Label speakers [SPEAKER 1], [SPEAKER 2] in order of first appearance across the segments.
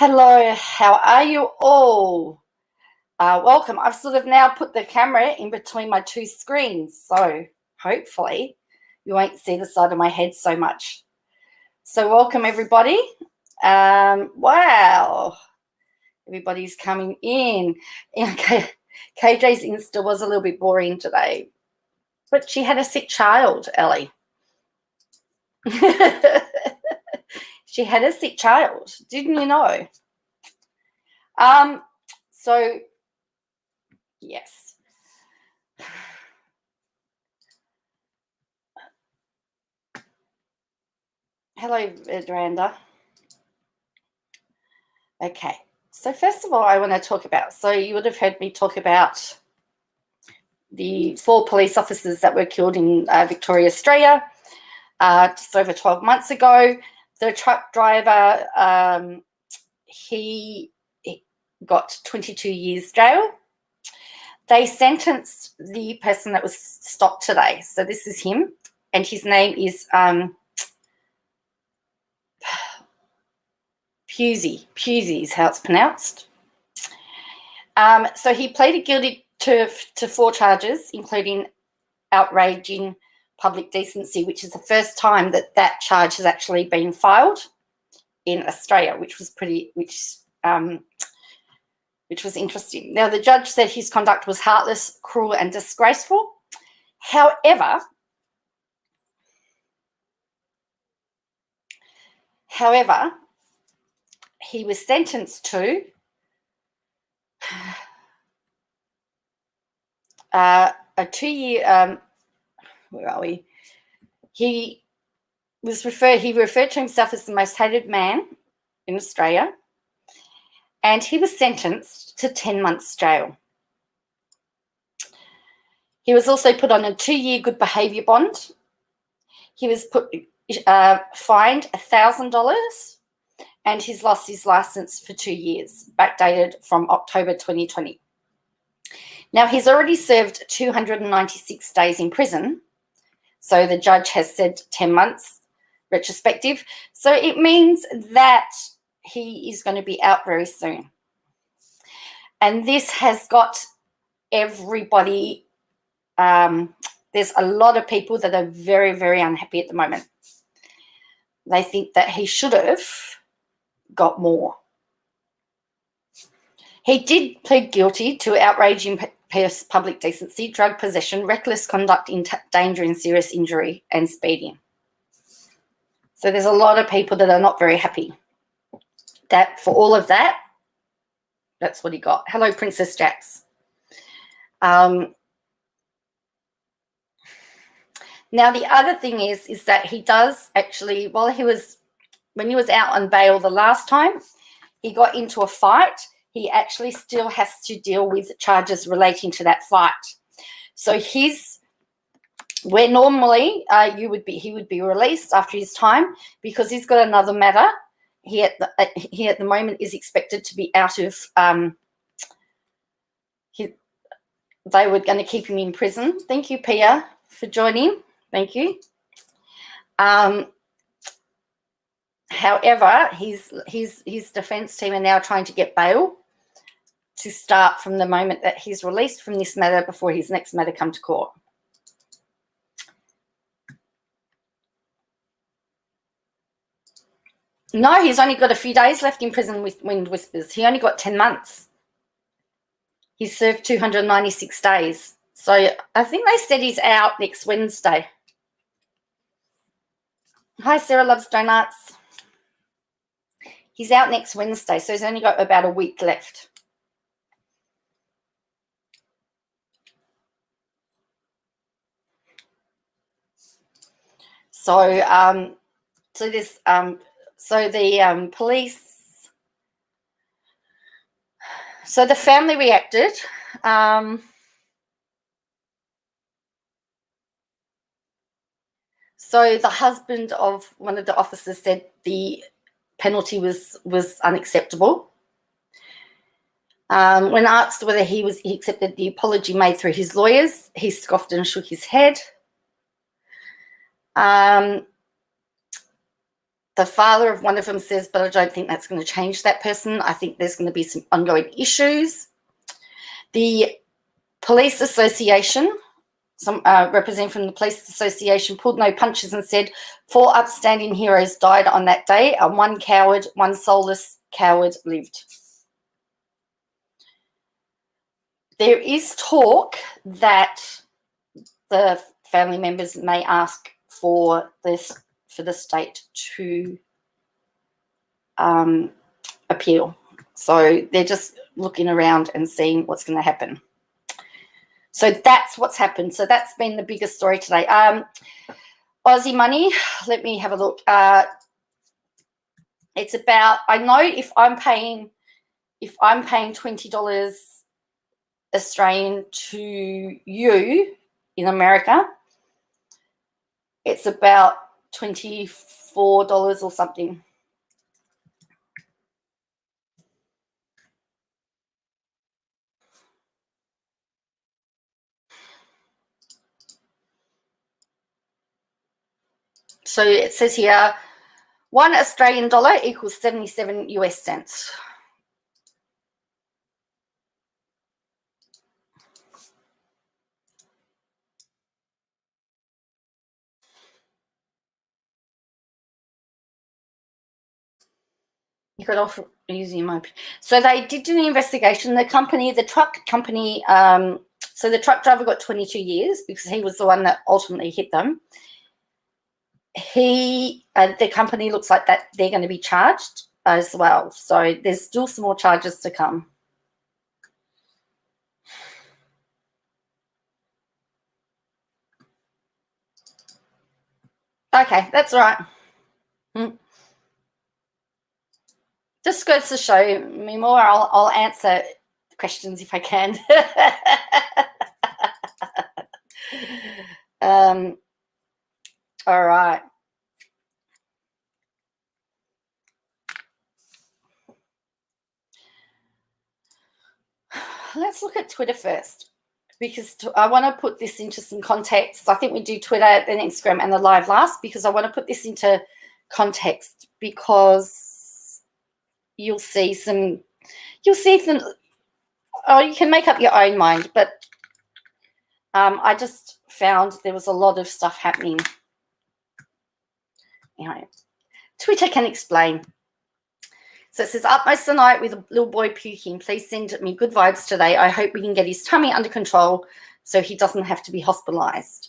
[SPEAKER 1] Hello, how are you all? Welcome. I've sort of now put the camera in between my two screens, so hopefully you won't see the side of my head so much. So welcome, everybody. Wow, everybody's coming in. Okay. KJ's Insta was a little bit boring today, but she had a sick child, Ellie. She had a sick child, didn't you know? So yes. Hello, Duranda. Okay, so first of all, I want to talk about, so you would have heard me talk about the 4 police officers that were killed in Victoria, Australia, just over 12 months ago. The truck driver, he got 22 years jail. They sentenced the person that was stopped today. So this is him, and his name is Pusey. Pusey is how it's pronounced. So he pleaded guilty to 4 charges, including outraging public decency, which is the first time that charge has actually been filed in Australia, which was interesting. Now, the judge said his conduct was heartless, cruel, and disgraceful. However, he was sentenced to a 2-year. Where are we? He referred to himself as the most hated man in Australia, and he was sentenced to 10 months jail. He was also put on a 2-year good behaviour bond. He was fined $1,000, and he's lost his licence for 2 years, backdated from October 2020. Now, he's already served 296 days in prison, so the judge has said 10 months retrospective. So it means that he is going to be out very soon. And this has got everybody, there's a lot of people that are very, very unhappy at the moment. They think that he should have got more. He did plead guilty to outraging public decency, drug possession, reckless conduct, danger and serious injury, and speeding. So there's a lot of people that are not very happy. That for all of that, that's what he got. Hello, Princess Jax. Now, the other thing is that he does actually, when he was out on bail the last time, he got into a fight. He actually still has to deal with charges relating to that fight. So where normally he would be released after his time, because he's got another matter. He at the moment is expected to be out of. They were going to keep him in prison. Thank you, Pia, for joining. Thank you. However, his defence team are now trying to get bail to start from the moment that he's released from this matter before his next matter come to court. No, he's only got a few days left in prison with Wind Whispers. He only got 10 months. He's served 296 days. So I think they said he's out next Wednesday. Hi, Sarah Loves Donuts. He's out next Wednesday, so he's only got about a week left. So, the police. So the family reacted. So the husband of one of the officers said the penalty was unacceptable. When asked whether he accepted the apology made through his lawyers, he scoffed and shook his head. The father of one of them says, but I don't think that's going to change that person. I think there's going to be some ongoing issues. The police association, some representative from the police association, pulled no punches and said 4 upstanding heroes died on that day and 1 coward, 1 soulless coward lived. There is talk that the family members may ask for the state to appeal. So they're just looking around and seeing what's going to happen. So that's what's happened. So that's been the biggest story today. Aussie money, let me have a look. It's about, I know if I'm paying $20 Australian to you in America, it's about $24 or something. So it says here, 1 Australian dollar equals 77 US cents. You could offer using my. So they did do the investigation. The truck company. So the truck driver got 22 years because he was the one that ultimately hit them. The company looks like that they're going to be charged as well. So there's still some more charges to come. Okay, that's all right. Just goes to show me more. I'll answer questions if I can. All right. Let's look at Twitter first, because I want to put this into some context. I think we do Twitter, then Instagram, and the live last, because I want to put this into context, because you'll see some, oh, you can make up your own mind, but I just found there was a lot of stuff happening. Anyway, Twitter can explain. So it says, up most of the night with a little boy puking. Please send me good vibes today. I hope we can get his tummy under control so he doesn't have to be hospitalized.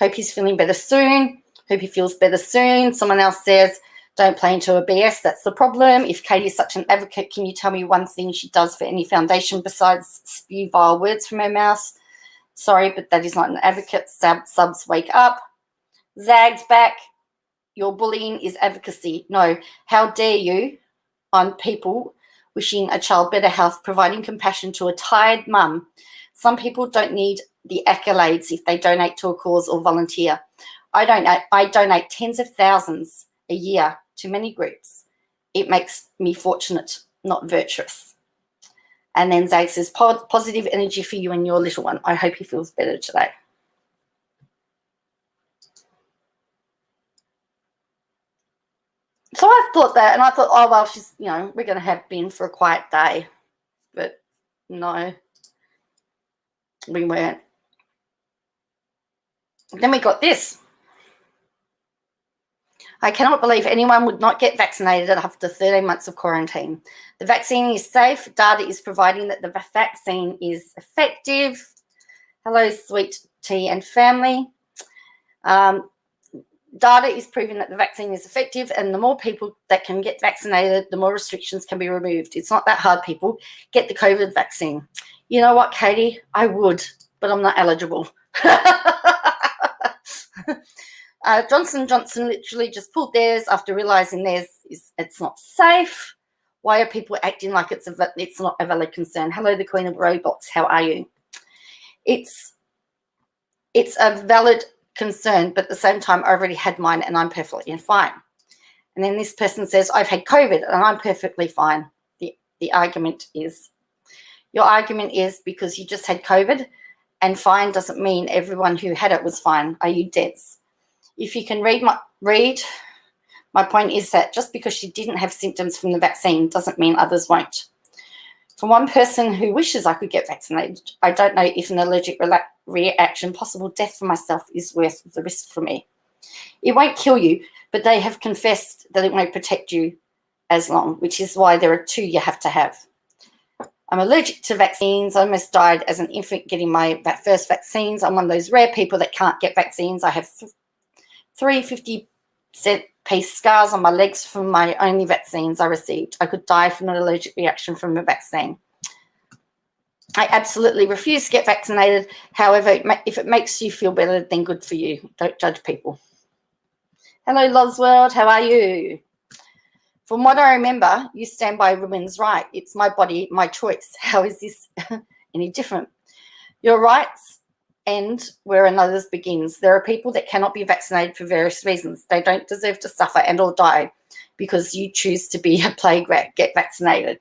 [SPEAKER 1] Hope he's feeling better soon. Hope he feels better soon. Someone else says, don't play into a BS. That's the problem. If Katie is such an advocate, can you tell me one thing she does for any foundation besides spew vile words from her mouth? Sorry, but that is not an advocate. Subs, wake up. Zag's back. Your bullying is advocacy. No, how dare you on people wishing a child better health, providing compassion to a tired mum. Some people don't need the accolades if they donate to a cause or volunteer. I donate tens of thousands a year to many groups. It makes me fortunate, not virtuous. And then Zag says, positive energy for you and your little one. I hope he feels better today. So I thought that, and I thought, oh, well, she's, we're going to have been for a quiet day. But no, we weren't. Then we got this. I cannot believe anyone would not get vaccinated after 13 months of quarantine. The vaccine is safe. Data is providing that the vaccine is effective. Hello, sweet tea and family. Data is proving that the vaccine is effective, and the more people that can get vaccinated, the more restrictions can be removed. It's not that hard, people. Get the COVID vaccine. You know what, Katie? I would, but I'm not eligible. Johnson & Johnson literally just pulled theirs after realising it's not safe. Why are people acting like it's not a valid concern? Hello, the Queen of Robots. How are you? It's a valid concern, but at the same time, I already had mine and I'm perfectly fine. And then this person says, I've had COVID and I'm perfectly fine. The argument is, your argument is because you just had COVID and fine doesn't mean everyone who had it was fine. Are you dense? If you can read My point is that just because she didn't have symptoms from the vaccine doesn't mean others won't. For one person who wishes I could get vaccinated, I don't know if an allergic reaction, possible death for myself, is worth the risk for me. It won't kill you, but they have confessed that it won't protect you as long, which is why there are 2 you have to have. I'm allergic to vaccines. I almost died as an infant getting my first vaccines. I'm one of those rare people that can't get vaccines. I have 3 50-cent piece scars on my legs from my only vaccines I received. I could die from an allergic reaction from a vaccine. I absolutely refuse to get vaccinated. However, if it makes you feel better, then good for you. Don't judge people. Hello, Losworld. How are you? From what I remember, you stand by women's right. It's my body, my choice. How is this any different? Your rights end where another's begins. There are people that cannot be vaccinated for various reasons. They don't deserve to suffer and or die because you choose to be a plague rat. Get vaccinated.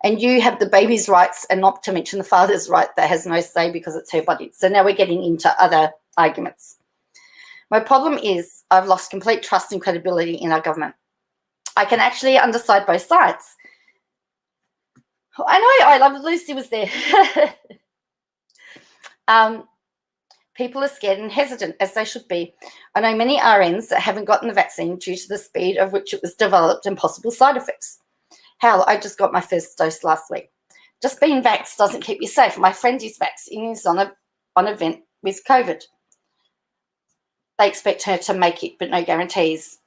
[SPEAKER 1] And you have the baby's rights, and not to mention the father's right that has no say because it's her body. So now we're getting into other arguments. My problem is I've lost complete trust and credibility in our government. I can actually underside both sides. I know, I love Lucy was there. People are scared and hesitant, as they should be. I know many RNs that haven't gotten the vaccine due to the speed of which it was developed and possible side effects. Hell, I just got my first dose last week. Just being vaxxed doesn't keep you safe. My friend is vaxxed and is on a vent with COVID. They expect her to make it, but no guarantees.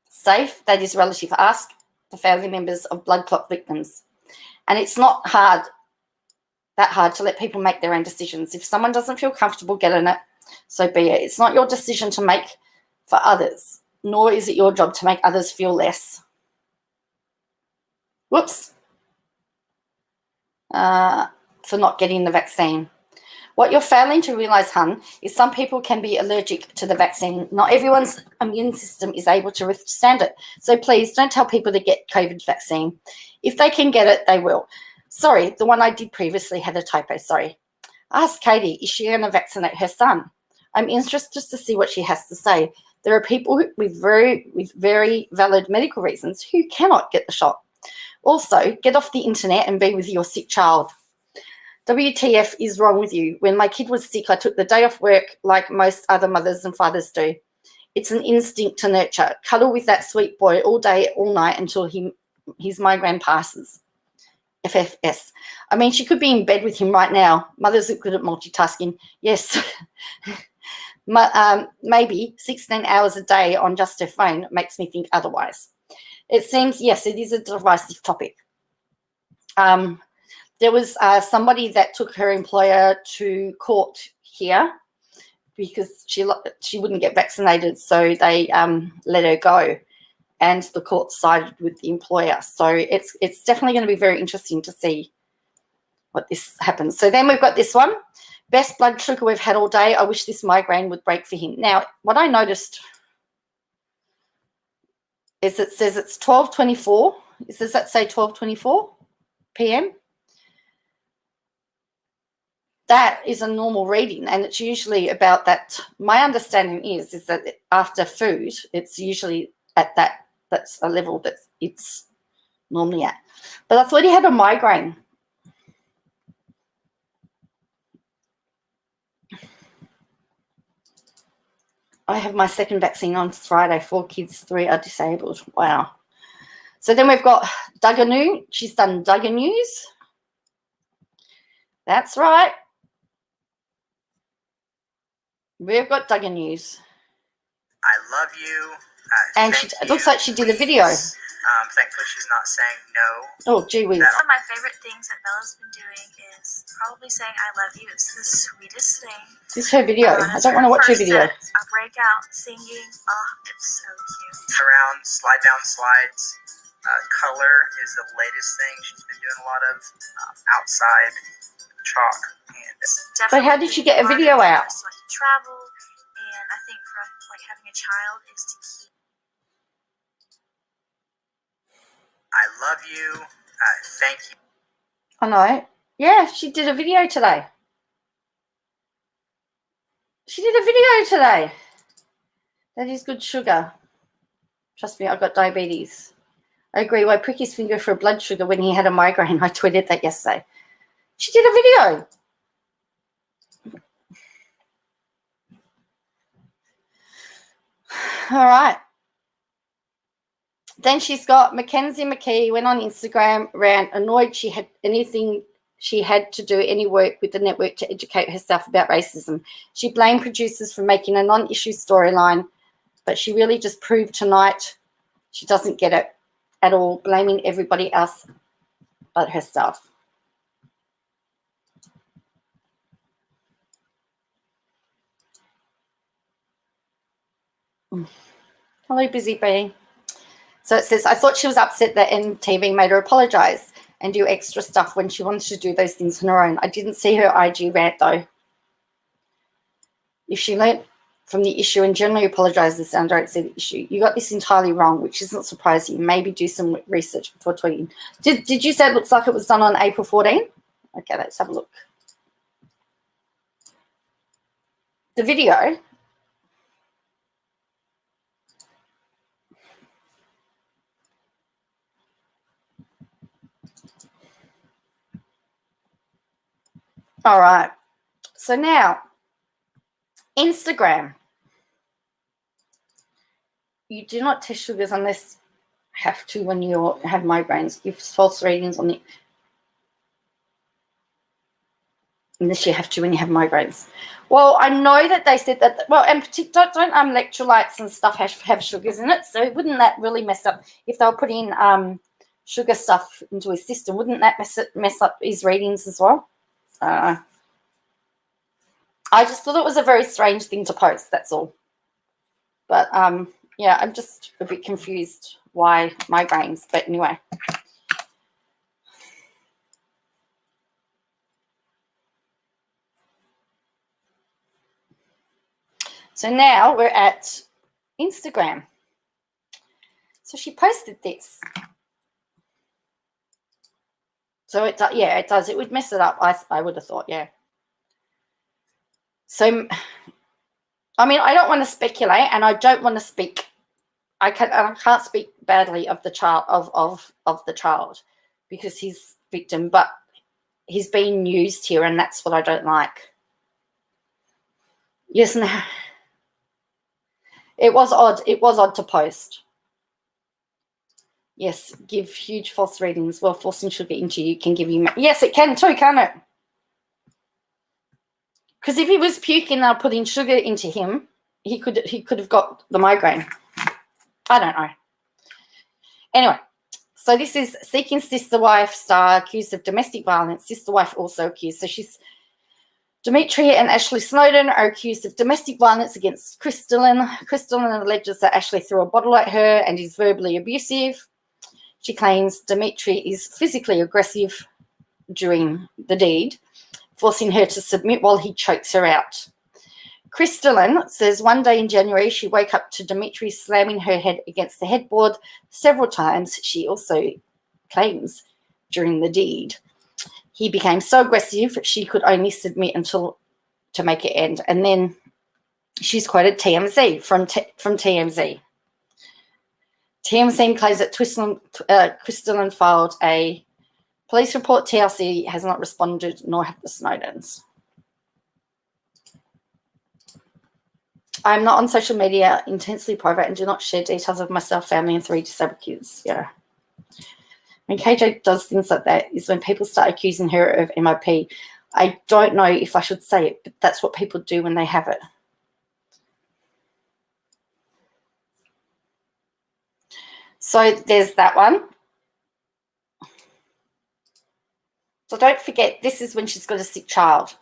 [SPEAKER 1] Safe, that is relative. Ask the family members of blood clot victims. And it's not that hard to let people make their own decisions. If someone doesn't feel comfortable getting it, so be it. It's not your decision to make for others, nor is it your job to make others feel less. Whoops. For not getting the vaccine. What you're failing to realise, hun, is some people can be allergic to the vaccine. Not everyone's immune system is able to withstand it. So please don't tell people to get COVID vaccine. If they can get it, they will. Sorry, the one I did previously had a typo, sorry. Ask Katie, is she going to vaccinate her son? I'm interested to see what she has to say. There are people with very valid medical reasons who cannot get the shot. Also, get off the internet and be with your sick child. WTF is wrong with you. When my kid was sick, I took the day off work like most other mothers and fathers do. It's an instinct to nurture. Cuddle with that sweet boy all day, all night until his migraine passes. FFS. I mean, she could be in bed with him right now. Mothers are good at multitasking. Yes. Maybe 16 hours a day on just her phone makes me think otherwise. It seems, yes, it is a divisive topic. There was somebody that took her employer to court here because she wouldn't get vaccinated, so they let her go, and the court sided with the employer. So it's definitely going to be very interesting to see what this happens. So then we've got this one. Best blood sugar we've had all day. I wish this migraine would break for him. Now, what I noticed is it says it's 12:24. Does that say 12:24 p.m.? That is a normal reading, and it's usually about that. My understanding is that after food, it's usually at that's a level that it's normally at. But I thought he had a migraine. I have my second vaccine on Friday. 4 kids, 3 are disabled. Wow. So then we've got Dugganu. She's done Dugganews. That's right. We've got Dugganews.
[SPEAKER 2] I love you.
[SPEAKER 1] And it looks like she did a video.
[SPEAKER 2] Thankfully, she's not saying no.
[SPEAKER 1] Oh, gee whiz.
[SPEAKER 3] One of my favorite things that Bella's been doing is probably saying I love you. It's the sweetest thing.
[SPEAKER 1] This is her video. I don't want to watch her video.
[SPEAKER 3] A breakout singing. Oh, it's so cute.
[SPEAKER 2] Around slide down slides. Color is the latest thing. She's been doing a lot of outside chalk. And
[SPEAKER 1] So how did she get a video out?
[SPEAKER 3] Just like travel, and I think for like having a child is to keep.
[SPEAKER 2] I love you. Thank you.
[SPEAKER 1] I know. Yeah, she did a video today. She did a video today. That is good sugar. Trust me, I've got diabetes. I agree. Why prick his finger for blood sugar when he had a migraine? I tweeted that yesterday. She did a video. All right. Then she's got Mackenzie McKee went on Instagram, rant, annoyed she had to do any work with the network to educate herself about racism. She blamed producers for making a non-issue storyline, but she really just proved tonight she doesn't get it at all, blaming everybody else but herself. Hello, Busy Bee. So it says, I thought she was upset that NTV made her apologise and do extra stuff when she wanted to do those things on her own. I didn't see her IG rant, though. If she learnt from the issue and generally apologises and don't see the issue, you got this entirely wrong, which isn't surprising. Maybe do some research before tweeting. Did you say it looks like it was done on April 14? Okay, let's have a look. The video... All right. So now, Instagram. You do not test sugars unless you have to when you have migraines. Give false readings on it. Unless you have to when you have migraines. Well, I know that they said that, well, and don't electrolytes and stuff have sugars in it. So wouldn't that really mess up, if they were putting sugar stuff into his system, wouldn't that mess up his readings as well? I just thought it was a very strange thing to post, that's all. But, yeah, I'm just a bit confused why migraines. But anyway. So now we're at Instagram. So she posted this. So, it does. It would mess it up, I would have thought, yeah. So, I mean, I don't want to speculate, and I don't want to speak. I can't speak badly of the child of the child because he's victim, but he's being used here, and that's what I don't like. Yes, no. It was odd. It was odd to post. Yes, give huge false readings. Well, forcing sugar into you can give you... Yes, it can too, can't it? Because if he was puking and putting sugar into him, he could have got the migraine. I don't know. Anyway, so this is seeking sister wife star accused of domestic violence. Sister wife also accused. So she's... Dimitri and Ashley Snowden are accused of domestic violence against Crystalline. Crystalline alleges that Ashley threw a bottle at her and is verbally abusive. She claims Dimitri is physically aggressive during the deed, forcing her to submit while he chokes her out. Crystalline says one day in January she woke up to Dimitri slamming her head against the headboard several times. She also claims during the deed. He became so aggressive she could only submit to make it end. And then she's quoted TMZ from TMZ. TMZ claims that Crystalline filed a police report. TLC has not responded, nor have the Snowdens. I'm not on social media, intensely private, and do not share details of myself, family, and 3 disabled kids. Yeah. When KJ does things like that is when people start accusing her of MIP. I don't know if I should say it, but that's what people do when they have it. So there's that one. So don't forget, this is when she's got a sick child.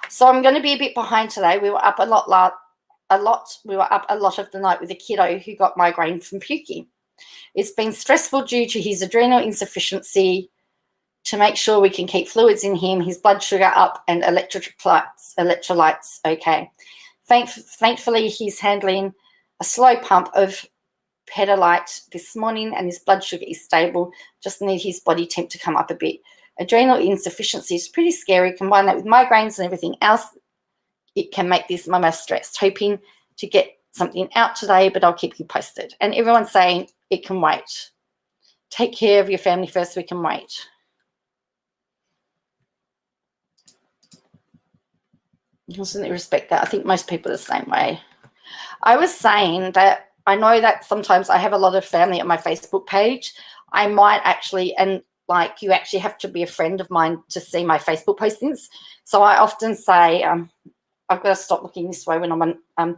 [SPEAKER 1] So I'm going to be a bit behind today. We were up a lot. We were up a lot of the night with a kiddo who got migraine from puking. It's been stressful due to his adrenal insufficiency to make sure we can keep fluids in him, his blood sugar up, and electrolytes okay. Thankfully, he's handling a slow pump of Pedalite this morning, and his blood sugar is stable. Just need his body temp to come up a bit. Adrenal insufficiency is pretty scary. Combine that with migraines and everything else, it can make this mama stressed. Hoping to get something out today, but I'll keep you posted. And everyone's saying it can wait. Take care of your family first. We can wait. Doesn't respect that. I think most people are the same way. I was saying that I know that sometimes I have a lot of family on my Facebook page. I might actually, and like you actually have to be a friend of mine to see my Facebook postings. So I often say, I've got to stop looking this way when I'm on.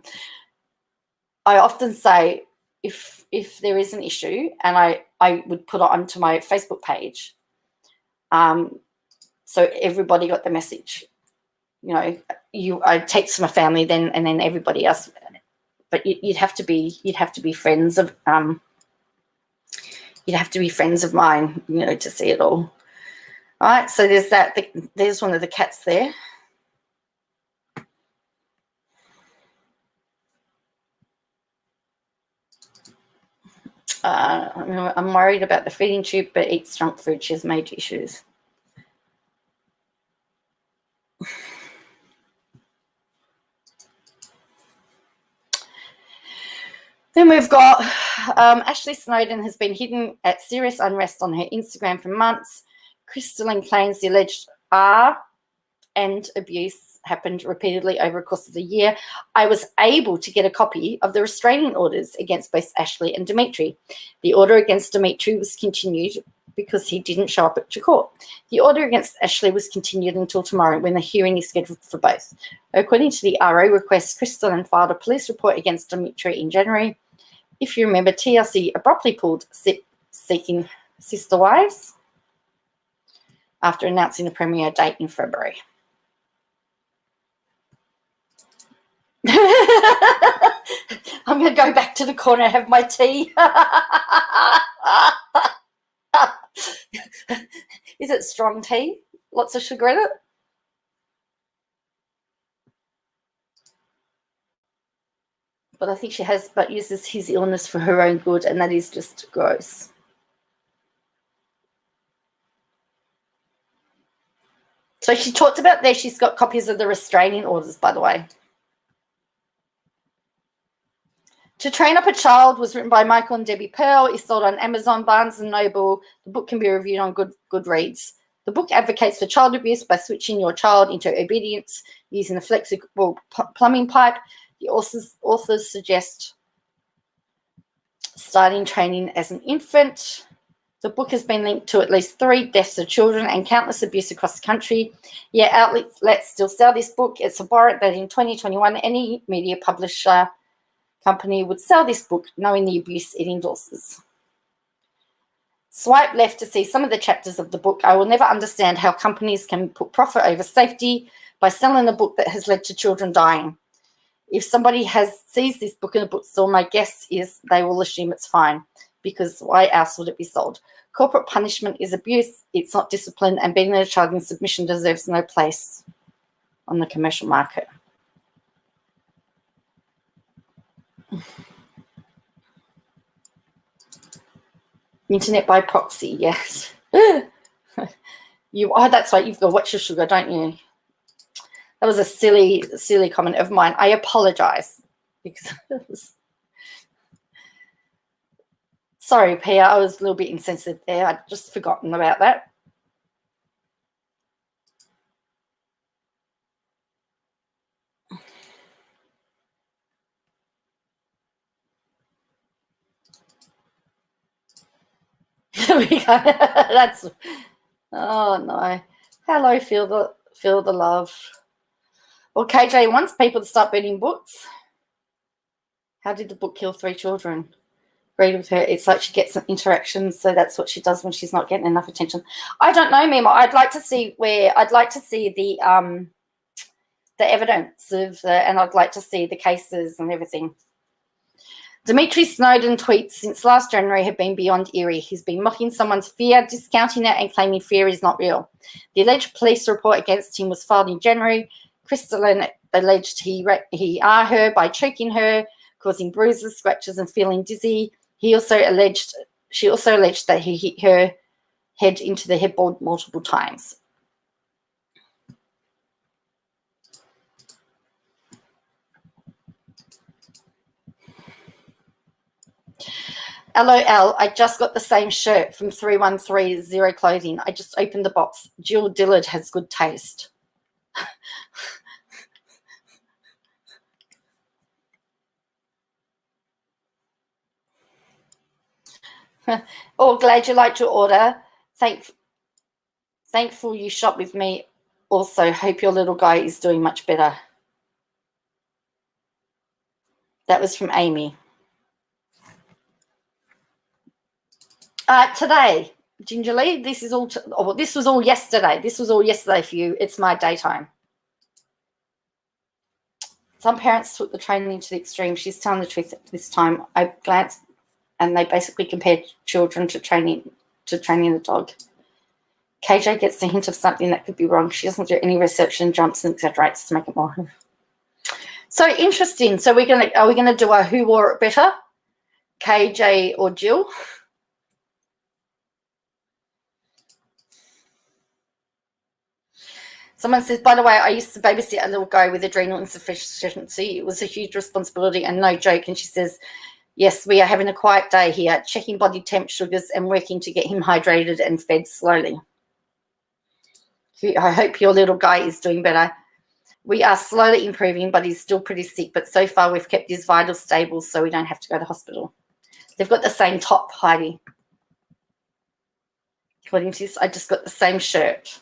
[SPEAKER 1] I often say if there is an issue, and I would put it onto my Facebook page, so everybody got the message. You know, I text my family then, and then everybody else. But you'd have to be friends of you'd have to be friends of mine, you know, to see it all. All right, so there's that. There's one of the cats there. I'm worried about the feeding tube, but eats junk food. She has major issues. Then we've got Ashley Snowden has been hidden at serious unrest on her Instagram for months. Crystalline claims the alleged and abuse happened repeatedly over a course of the year. I was able to get a copy of the restraining orders against both Ashley and Dimitri. The order against Dimitri was continued because he didn't show up to court. The order against Ashley was continued until tomorrow when the hearing is scheduled for both. According to the RO request, Crystalline filed a police report against Dimitri in January. If you remember, TLC abruptly pulled Seeking Sister Wives after announcing the premiere date in February. I'm going to go back to the corner and have my tea. Is it strong tea? Lots of sugar in it? But I think she uses his illness for her own good, and that is just gross. So she talked about there, she's got copies of the restraining orders, by the way. To Train Up a Child was written by Michael and Debbie Pearl. It's sold on Amazon, Barnes & Noble. The book can be reviewed on Goodreads. The book advocates for child abuse by switching your child into obedience using a flexible plumbing pipe. The authors suggest starting training as an infant. The book has been linked to at least 3 deaths of children and countless abuse across the country. Yet outlets still sell this book. It's abhorrent that in 2021 any media publisher company would sell this book knowing the abuse it endorses. Swipe left to see some of the chapters of the book. I will never understand how companies can put profit over safety by selling a book that has led to children dying. If somebody sees this book in a bookstore, my guess is they will assume it's fine, because why else would it be sold? Corporate punishment is abuse. It's not discipline, and beating a child in submission deserves no place on the commercial market. Internet by proxy, yes. That's right, you've got to watch your sugar, don't you? That was a silly comment of mine. I apologize because it was... Sorry, Pia, I was a little bit insensitive there. I'd just forgotten about that. There we go. That's... Oh, no. Hello, feel the love. Well, KJ wants people to start reading books. How did the book kill 3 children? Read with her. It's like she gets some interactions, so that's what she does when she's not getting enough attention. I don't know, Mima. I'd like to see the evidence and I'd like to see the cases and everything. Dimitri Snowden tweets since last January have been beyond eerie. He's been mocking someone's fear, discounting it, and claiming fear is not real. The alleged police report against him was filed in January. Crystalline alleged he her by choking her, causing bruises, scratches, and feeling dizzy. She also alleged that he hit her head into the headboard multiple times. LOL, I just got the same shirt from 3130 Clothing. I just opened the box. Jill Dillard has good taste. Oh, glad you liked your order. Thankful you shop with me. Also, hope your little guy is doing much better. That was from Amy. Today, Gingerly, this is all. This was all yesterday. This was all yesterday for you. It's my daytime. Some parents took the training to the extreme. She's telling the truth this time. I glanced, and they basically compared children to training a dog. KJ gets the hint of something that could be wrong. She doesn't do any research and jumps and exaggerates to make it more. So interesting. So are we gonna do a who wore it better, KJ or Jill? Someone says, by the way, I used to babysit a little guy with adrenal insufficiency. It was a huge responsibility and no joke. And she says, yes, we are having a quiet day here, checking body temp, sugars, and working to get him hydrated and fed slowly. I hope your little guy is doing better. We are slowly improving, but he's still pretty sick. But so far, we've kept his vitals stable so we don't have to go to hospital. They've got the same top, Heidi. According to this, I just got the same shirt.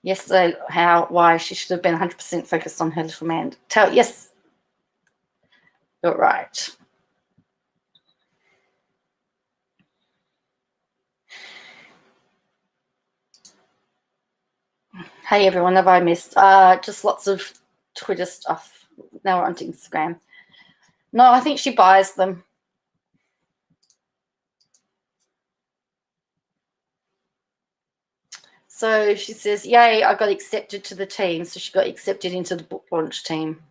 [SPEAKER 1] Yesterday, why she should have been 100% focused on her little man. Yes, you're right. Hey, everyone, have I missed? Just lots of Twitter stuff. Now we're on to Instagram. No, I think she buys them. So she says, yay, I got accepted to the team. So she got accepted into the book launch team.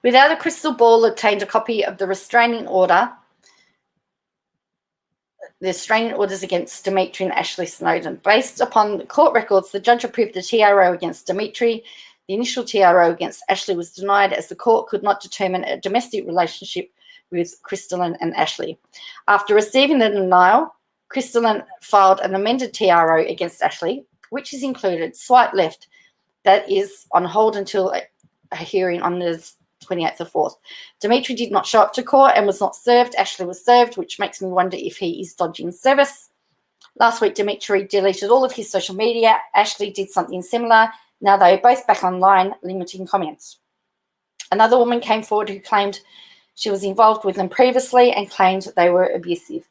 [SPEAKER 1] Without a crystal ball, obtained a copy of the restraining order. The restraining orders against Dimitri and Ashley Snowden. Based upon the court records, the judge approved the TRO against Dimitri. The initial TRO against Ashley was denied as the court could not determine a domestic relationship with Crystalline and Ashley. After receiving the denial, Crystalline filed an amended TRO against Ashley, which is included swipe left. That is on hold until a hearing on the 28th of 4th. Dimitri did not show up to court and was not served. Ashley was served, which makes me wonder if he is dodging service. Last week, Dimitri deleted all of his social media. Ashley did something similar. Now they are both back online, limiting comments. Another woman came forward who claimed she was involved with them previously and claimed they were abusive.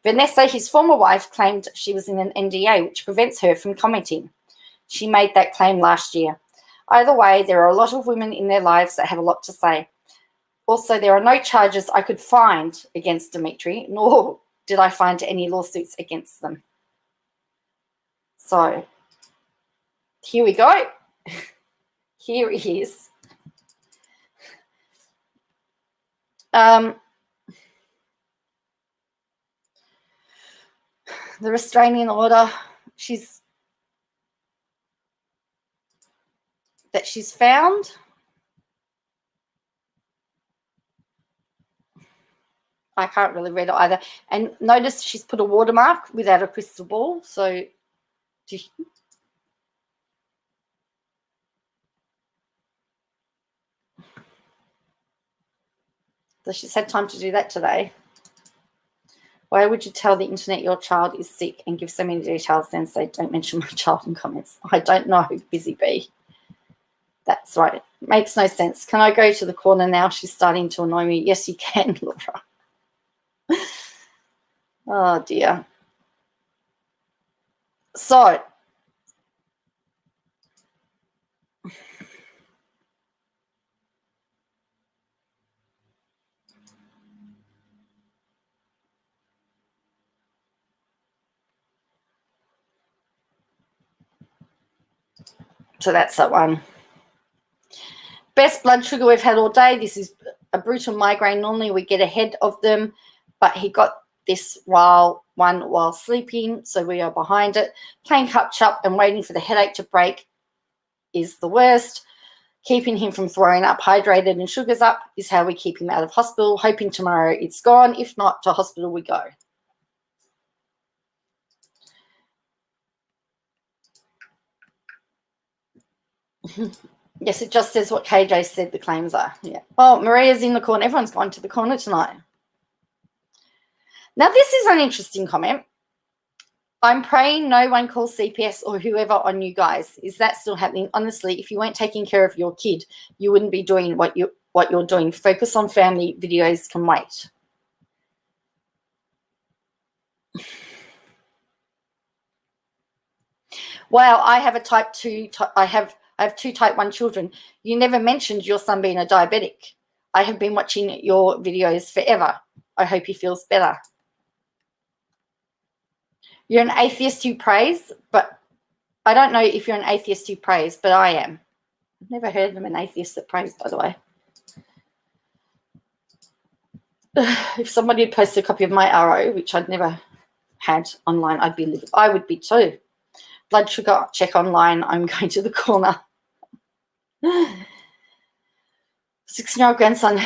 [SPEAKER 1] Vanessa, his former wife, claimed she was in an NDA, which prevents her from commenting. She made that claim last year. Either way, there are a lot of women in their lives that have a lot to say. Also, there are no charges I could find against Dimitri, nor did I find any lawsuits against them. So, here we go. Here it is. The restraining order that she's found. I can't really read it either. And notice she's put a watermark without a crystal ball. So she's had time to do that today. Why would you tell the internet your child is sick and give so many details, then say, don't mention my child in comments? I don't know, Busy Bee. That's right. It makes no sense. Can I go to the corner now? She's starting to annoy me. Yes, you can, Laura. Oh, dear. So, that's that one. Best blood sugar we've had all day. This is a brutal migraine. Normally we get ahead of them. but he got this while sleeping, so we are behind it. Playing catch up and waiting for the headache to break is the worst. Keeping him from throwing up, hydrated and sugars up is how we keep him out of hospital, hoping tomorrow it's gone. If not, to hospital we go. Yes, it just says what KJ said the claims are. Yeah. Well, Maria's in the corner. Everyone's gone to the corner tonight. Now, this is an interesting comment. I'm praying no one calls CPS or whoever on you guys. Is that still happening? Honestly, if you weren't taking care of your kid, you wouldn't be doing what you're doing. Focus on family. Videos can wait. Wow, I have a type 2. I have 2 type 1 children. You never mentioned your son being a diabetic. I have been watching your videos forever. I hope he feels better. You're an atheist who prays, but I don't know if you're an atheist who prays, but I am. I've never heard of an atheist that prays, by the way. If somebody had posted a copy of my RO, which I'd never had online, I would be too. Blood sugar check online. I'm going to the corner. 16-year-old grandson,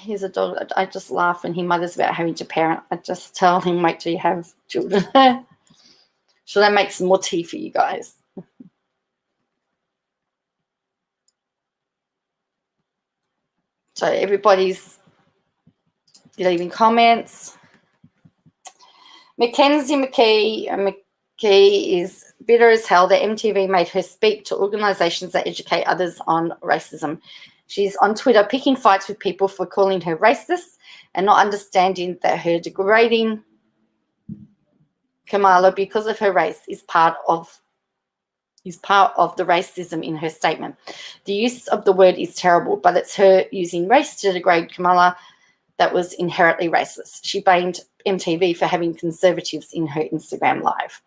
[SPEAKER 1] he's a dog. I just laugh when he mutters about having to parent. I just tell him, wait till you have children. Should I make some more tea for you guys? So everybody's leaving comments. Mackenzie McKee is bitter as hell that MTV made her speak to organisations that educate others on racism. She's on Twitter picking fights with people for calling her racist and not understanding that her degrading Kamala because of her race is part of the racism in her statement. The use of the word is terrible, but it's her using race to degrade Kamala that was inherently racist. She blamed MTV for having conservatives in her Instagram live.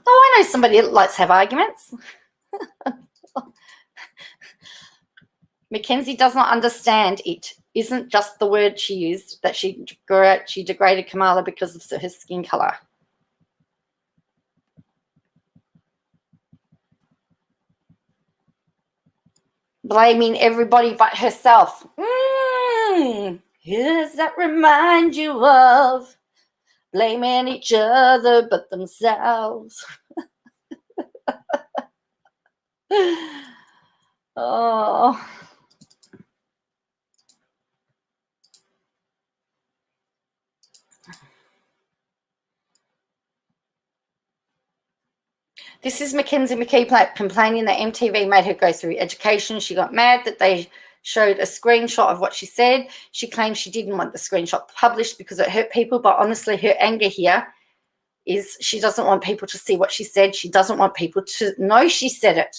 [SPEAKER 1] Oh, I know somebody that likes to have arguments. Mackenzie does not understand it isn't just the word she used, that she degraded Kamala because of her skin color. Blaming everybody but herself. Who does that remind you of? Blaming each other but themselves. Oh. This is Mackenzie McKee complaining that MTV made her go through education. She got mad that they showed a screenshot of what she said. She claims she didn't want the screenshot published because it hurt people, but honestly, her anger here is she doesn't want people to see what she said. She doesn't want people to know she said it.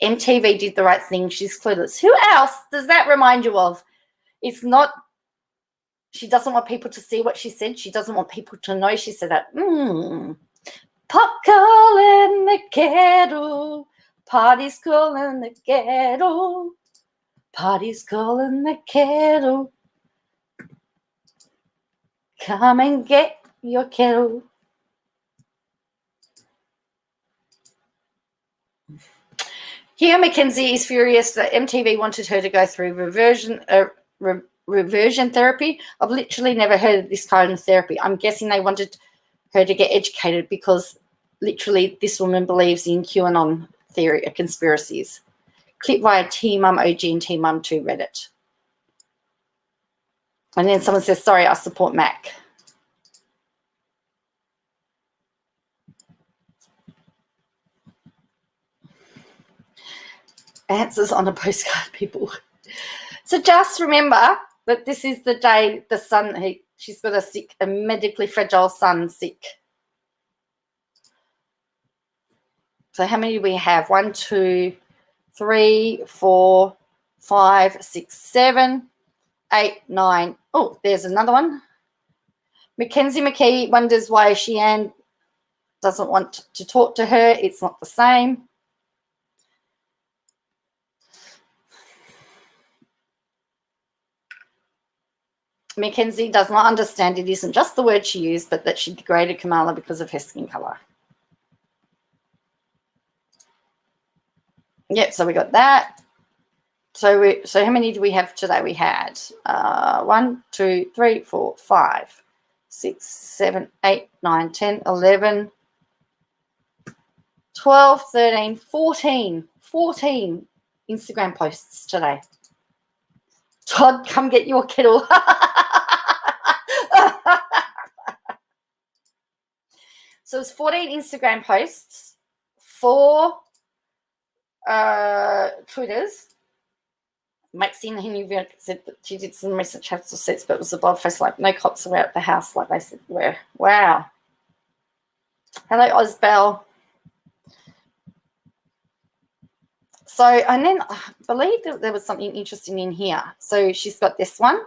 [SPEAKER 1] MTV did the right thing. She's clueless. Who else does that remind you of? It's not, she doesn't want people to see what she said. She doesn't want people to know she said that. Popcorn in the kettle, party's calling the kettle, party's calling the kettle. Come and get your kettle. Here, Mackenzie is furious that MTV wanted her to go through reversion therapy. I've literally never heard of this kind of therapy. I'm guessing they wanted her to get educated because literally this woman believes in QAnon theory, conspiracies. Clip via Team Mum OG and Team Mum 2 Reddit. And then someone says, sorry, I support Mac. Answers on a postcard, people. So just remember that this is the day the son, she's got a medically fragile son sick. So how many do we have? 1, 2, 3, 4, 5, 6, 7, 8, 9. Oh, there's another one. Mackenzie McKee wonders why Sheann doesn't want to talk to her. It's not the same. Mackenzie does not understand it isn't just the word she used, but that she degraded Kamala because of her skin color. Yep, so we got that. So how many do we have today? We had 1, 2, 3, 4, 5, 6, 7, 8, 9, 10, 11, 12, 13, 14 Instagram posts today. Todd, come get your kettle. So it's 14 Instagram posts, 4 Twitters. Maxine Henry said that she did some recent chapter sets, but it was a bold face, like no cops were at the house, like they said were. Wow. Hello, Osbell. So, and then I believe that there was something interesting in here. So she's got this one.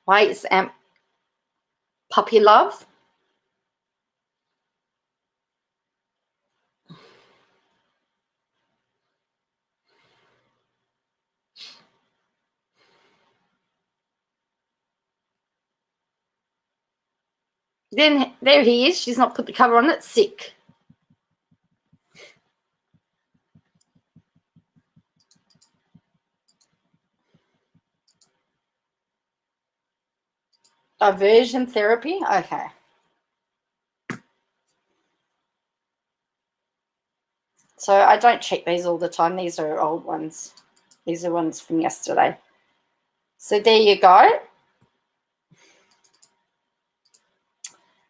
[SPEAKER 1] Why is puppy love? Then there he is. She's not put the cover on it. Sick. Aversion therapy. Okay. So I don't check these all the time. These are old ones. These are ones from yesterday. So there you go.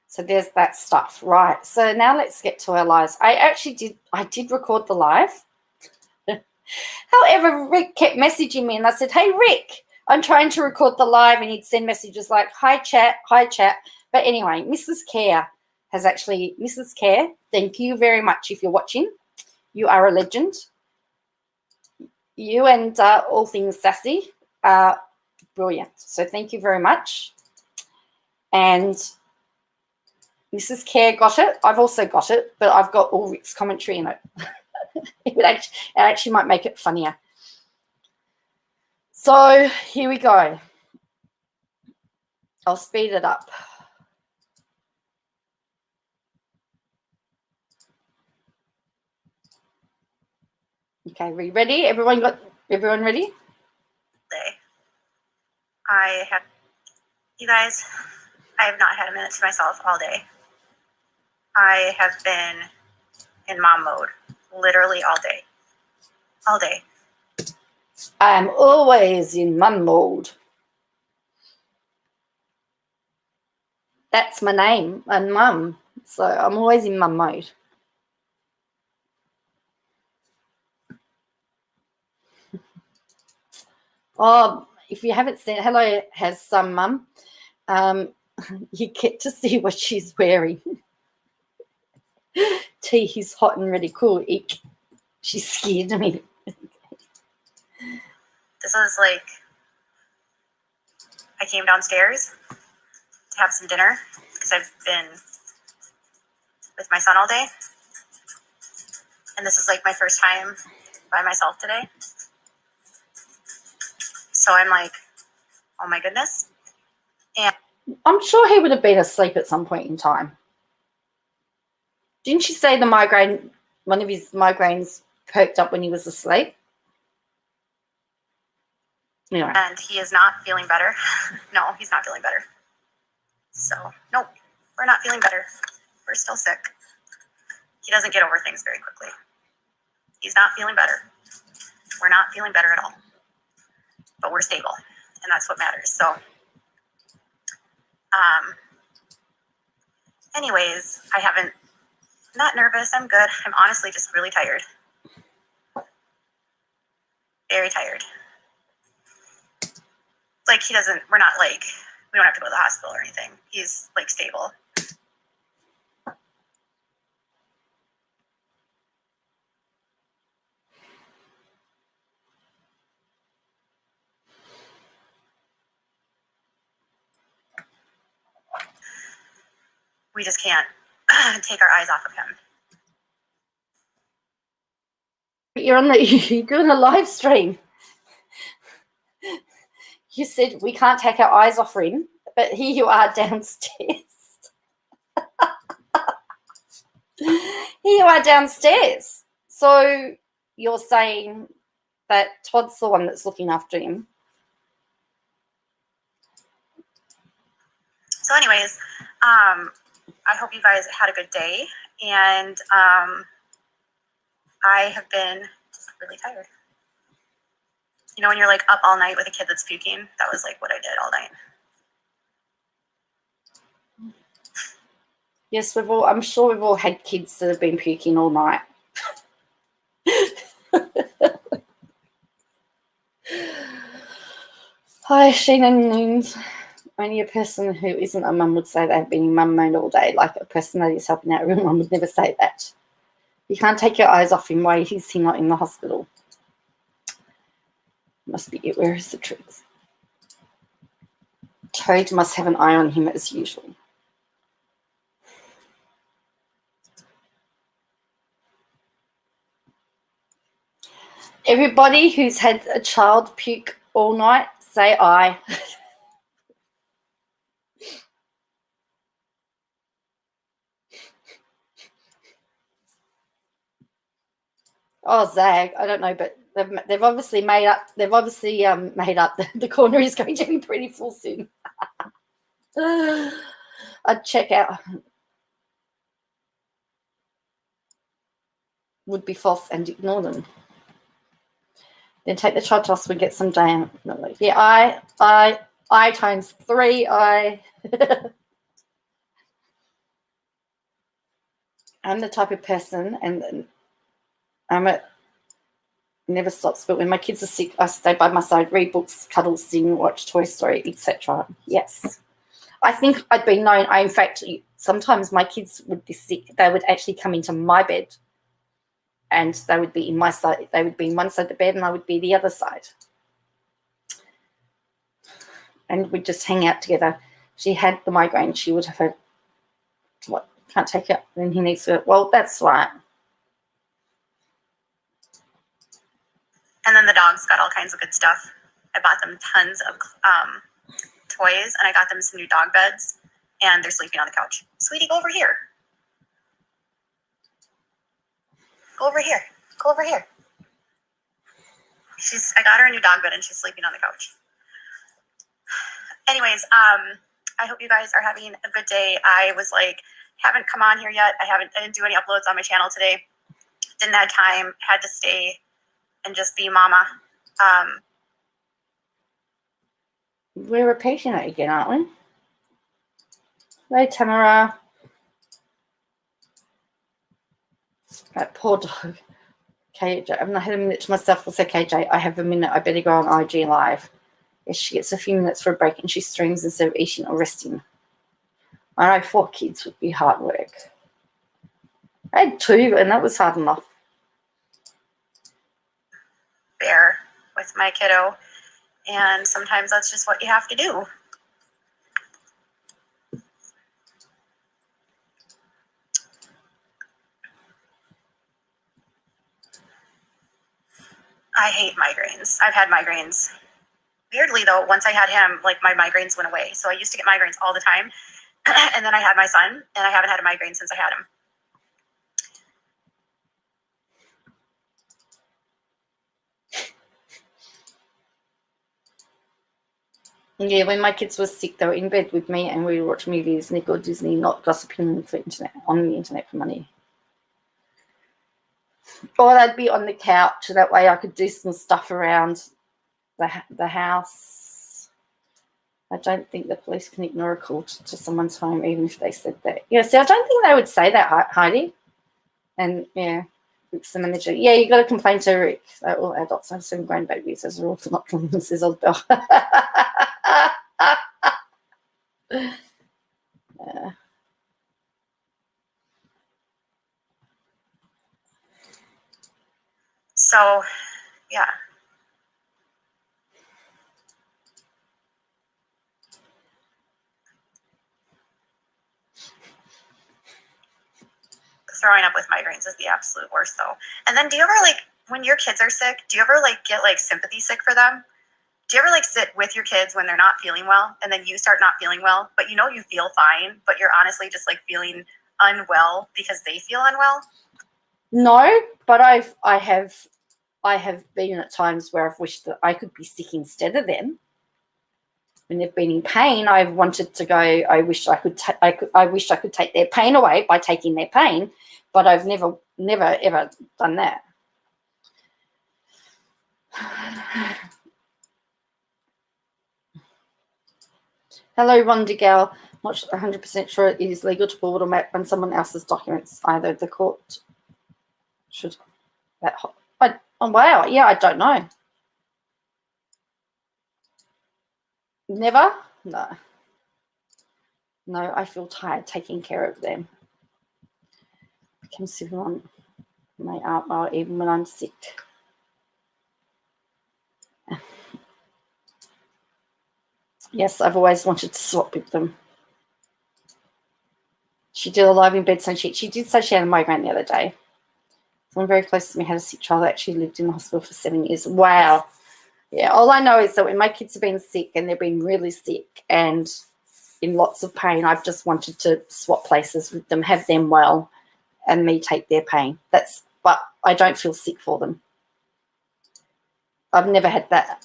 [SPEAKER 1] So there's that stuff. Right. So now let's get to our lives. I did record the live. However, Rick kept messaging me and I said, hey, Rick, I'm trying to record the live, and he'd send messages like, hi, chat. But anyway, Mrs. Care, thank you very much if you're watching. You are a legend. You and all things sassy are brilliant. So thank you very much. And Mrs. Care got it. I've also got it, but I've got all Rick's commentary in it. It actually might make it funnier. So here we go. I'll speed it up. Okay, we ready? Everyone ready?
[SPEAKER 3] You guys, I have not had a minute to myself all day. I have been in mom mode literally all day. All day.
[SPEAKER 1] I'm always in mum mode. That's my name, and mum. So I'm always in mum mode. Oh, if you haven't seen Hello has some mum. You get to see what she's wearing. Tea is hot and really cool. Eek. She's scared of me.
[SPEAKER 3] This is like, I came downstairs to have some dinner because I've been with my son all day. And this is like my first time by myself today. So I'm like, oh my goodness. And
[SPEAKER 1] I'm sure he would have been asleep at some point in time. Didn't she say one of his migraines perked up when he was asleep? Anyway.
[SPEAKER 3] And he is not feeling better. No, he's not feeling better. So, nope, we're not feeling better. We're still sick. He doesn't get over things very quickly. He's not feeling better. We're not feeling better at all. But we're stable, and that's what matters. So, anyways, I'm not nervous. I'm good. I'm honestly just really tired. Very tired. Like we don't have to go to the hospital or anything. He's like stable. We just can't take our eyes off of him.
[SPEAKER 1] You're doing a live stream. You said we can't take our eyes off him, but here you are downstairs. Here you are downstairs. So you're saying that Todd's the one that's looking after him.
[SPEAKER 3] So anyways, I hope you guys had a good day. And I have been just really tired. You know, when you're like up all night with a kid that's puking, that was like what I did all night.
[SPEAKER 1] Yes, I'm sure we've all had kids that have been puking all night. Hi, Sheena Noons. Only a person who isn't a mum would say they've been in mum mode all day. Like a person that is helping out a real mum would never say that. You can't take your eyes off him. Why is he not in the hospital? Must be it. Where is the truth? Toad must have an eye on him as usual. Everybody who's had a child puke all night, say aye. Oh, Zag, I don't know, but they've obviously made up. They've obviously made up. The corner is going to be pretty full soon. I'd check out. Would be false and ignore them. Then take the child to hospital and get some down. Yeah, I times 3. I'm the type of person, and never stops. But when my kids are sick, I stay by my side, read books, cuddle, sing, watch Toy Story, etc. Yes, I think I'd been known. In fact, sometimes my kids would be sick. They would actually come into my bed, and they would be in my side. They would be in one side of the bed, and I would be the other side. And we'd just hang out together. She had the migraine. She would have had, what, can't take it. Then he needs to, well, that's right.
[SPEAKER 3] And then the dogs got all kinds of good stuff. I bought them tons of toys, and I got them some new dog beds, and they're sleeping on the couch. Sweetie, go over here. Go over here. Go over here. I got her a new dog bed, and she's sleeping on the couch. Anyways, I hope you guys are having a good day. I was like, haven't come on here yet. I didn't do any uploads on my channel today. Didn't have time. Had to stay and just be mama.
[SPEAKER 1] We're repeating it again, aren't we? Hello, Tamara. That poor dog. KJ, I've not had a minute to myself. I'll say, KJ, I have a minute. I better go on IG Live. Yes, she gets a few minutes for a break and she streams instead of eating or resting. I know 4 kids would be hard work. I had 2, and that was hard enough.
[SPEAKER 3] Bear with my kiddo, and sometimes that's just what you have to do. I hate migraines. I've had migraines. Weirdly, though, once I had him, like, my migraines went away. So I used to get migraines all the time, and then I had my son, and I haven't had a migraine since I had him.
[SPEAKER 1] Yeah, when my kids were sick, they were in bed with me and we would watch movies, Nick or Disney, not gossiping on the internet for money. Or they'd be on the couch, so that way I could do some stuff around the house. I don't think the police can ignore a call to someone's home, even if they said that. Yeah, see, I don't think they would say that, Heidi. And, yeah, Rick's the manager. Yeah, you got to complain to Rick. They're all adults have 7 grandbabies as a rule for not coming, says Old Bell. Yeah.
[SPEAKER 3] So, yeah. Throwing up with migraines is the absolute worst, though. And then do you ever, like, when your kids are sick, do you ever, like, get, like, sympathy sick for them? Do you ever like sit with your kids when they're not feeling well, and then you start not feeling well, but you know you feel fine, but you're honestly just like feeling unwell because they feel unwell?
[SPEAKER 1] No, but I have been at times where I've wished that I could be sick instead of them. When they've been in pain, I've wanted to go. I wish I could take their pain away by taking their pain, but I've never ever done that. Hello, Rhonda Gal. Not 100% sure it is legal to forward or map on someone else's documents. Either the court should. Oh wow, yeah, I don't know. Never? No. No, I feel tired taking care of them. I can sit on my arm even when I'm sick. Yes, I've always wanted to swap with them. She did a live in bed, so she did say she had a migraine the other day. Someone very close to me had a sick child that actually lived in the hospital for 7 years. Wow. Yeah, all I know is that when my kids have been sick and they've been really sick and in lots of pain, I've just wanted to swap places with them, have them well, and me take their pain. But I don't feel sick for them. I've never had that.